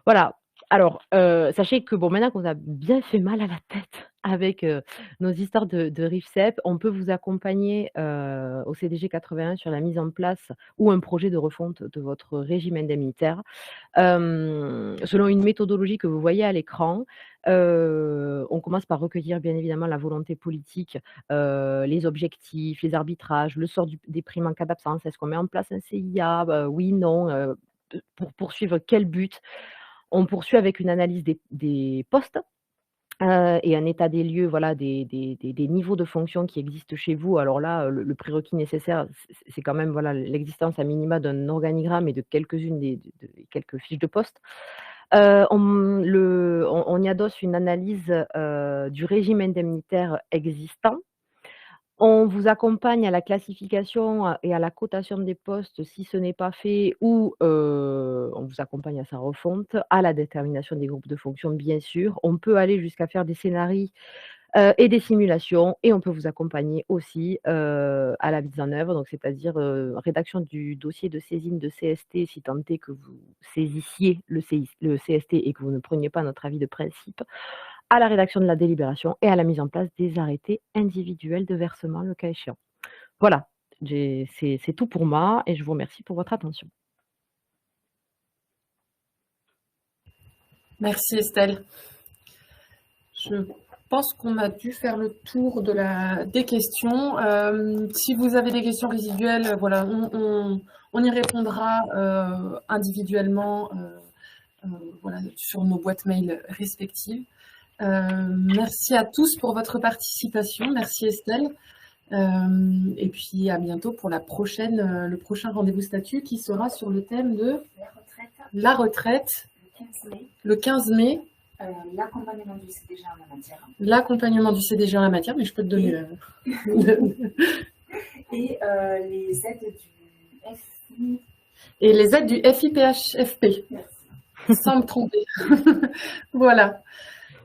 Voilà. Alors, sachez que bon, maintenant qu'on a bien fait mal à la tête avec, nos histoires de RIFSEP, on peut vous accompagner, au CDG 81 sur la mise en place ou un projet de refonte de votre régime indemnitaire, selon une méthodologie que vous voyez à l'écran. On commence par recueillir bien évidemment la volonté politique, les objectifs, les arbitrages, le sort des primes en cas d'absence. Est-ce qu'on met en place un CIA? Oui, non, pour poursuivre quel but? On poursuit avec une analyse des postes, et un état des lieux, voilà, des niveaux de fonction qui existent chez vous. Alors là, le prérequis nécessaire, c'est quand même, voilà, l'existence à minima d'un organigramme et de quelques-unes de quelques fiches de poste. On y adosse une analyse, du régime indemnitaire existant. On vous accompagne à la classification, et à la cotation des postes si ce n'est pas fait ou, on vous accompagne à sa refonte, à la détermination des groupes de fonction bien sûr. On peut aller jusqu'à faire des scénarii, et des simulations et on peut vous accompagner aussi, à la mise en œuvre, donc c'est-à-dire, rédaction du dossier de saisine de CST si tant est que vous saisissiez le CST et que vous ne preniez pas notre avis de principe, à la rédaction de la délibération et à la mise en place des arrêtés individuels de versement le cas échéant. Voilà, c'est tout pour moi et je vous remercie pour votre attention. Merci Estelle. Je pense qu'on a dû faire le tour des questions. Si vous avez des questions résiduelles, voilà, on y répondra individuellement voilà, sur nos boîtes mail respectives. Merci à tous pour votre participation. Merci Estelle. Et puis à bientôt pour le prochain rendez-vous statut qui sera sur le thème de la retraite. Le 15 mai. L'accompagnement du CDG en la matière. L'accompagnement du CDG en la matière, mais je peux te donner. Et les aides du FI. Et les aides du FIPHFP. Merci. Sans me tromper. Voilà.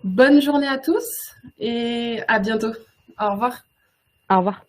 Bonne journée à tous et à bientôt. Au revoir. Au revoir.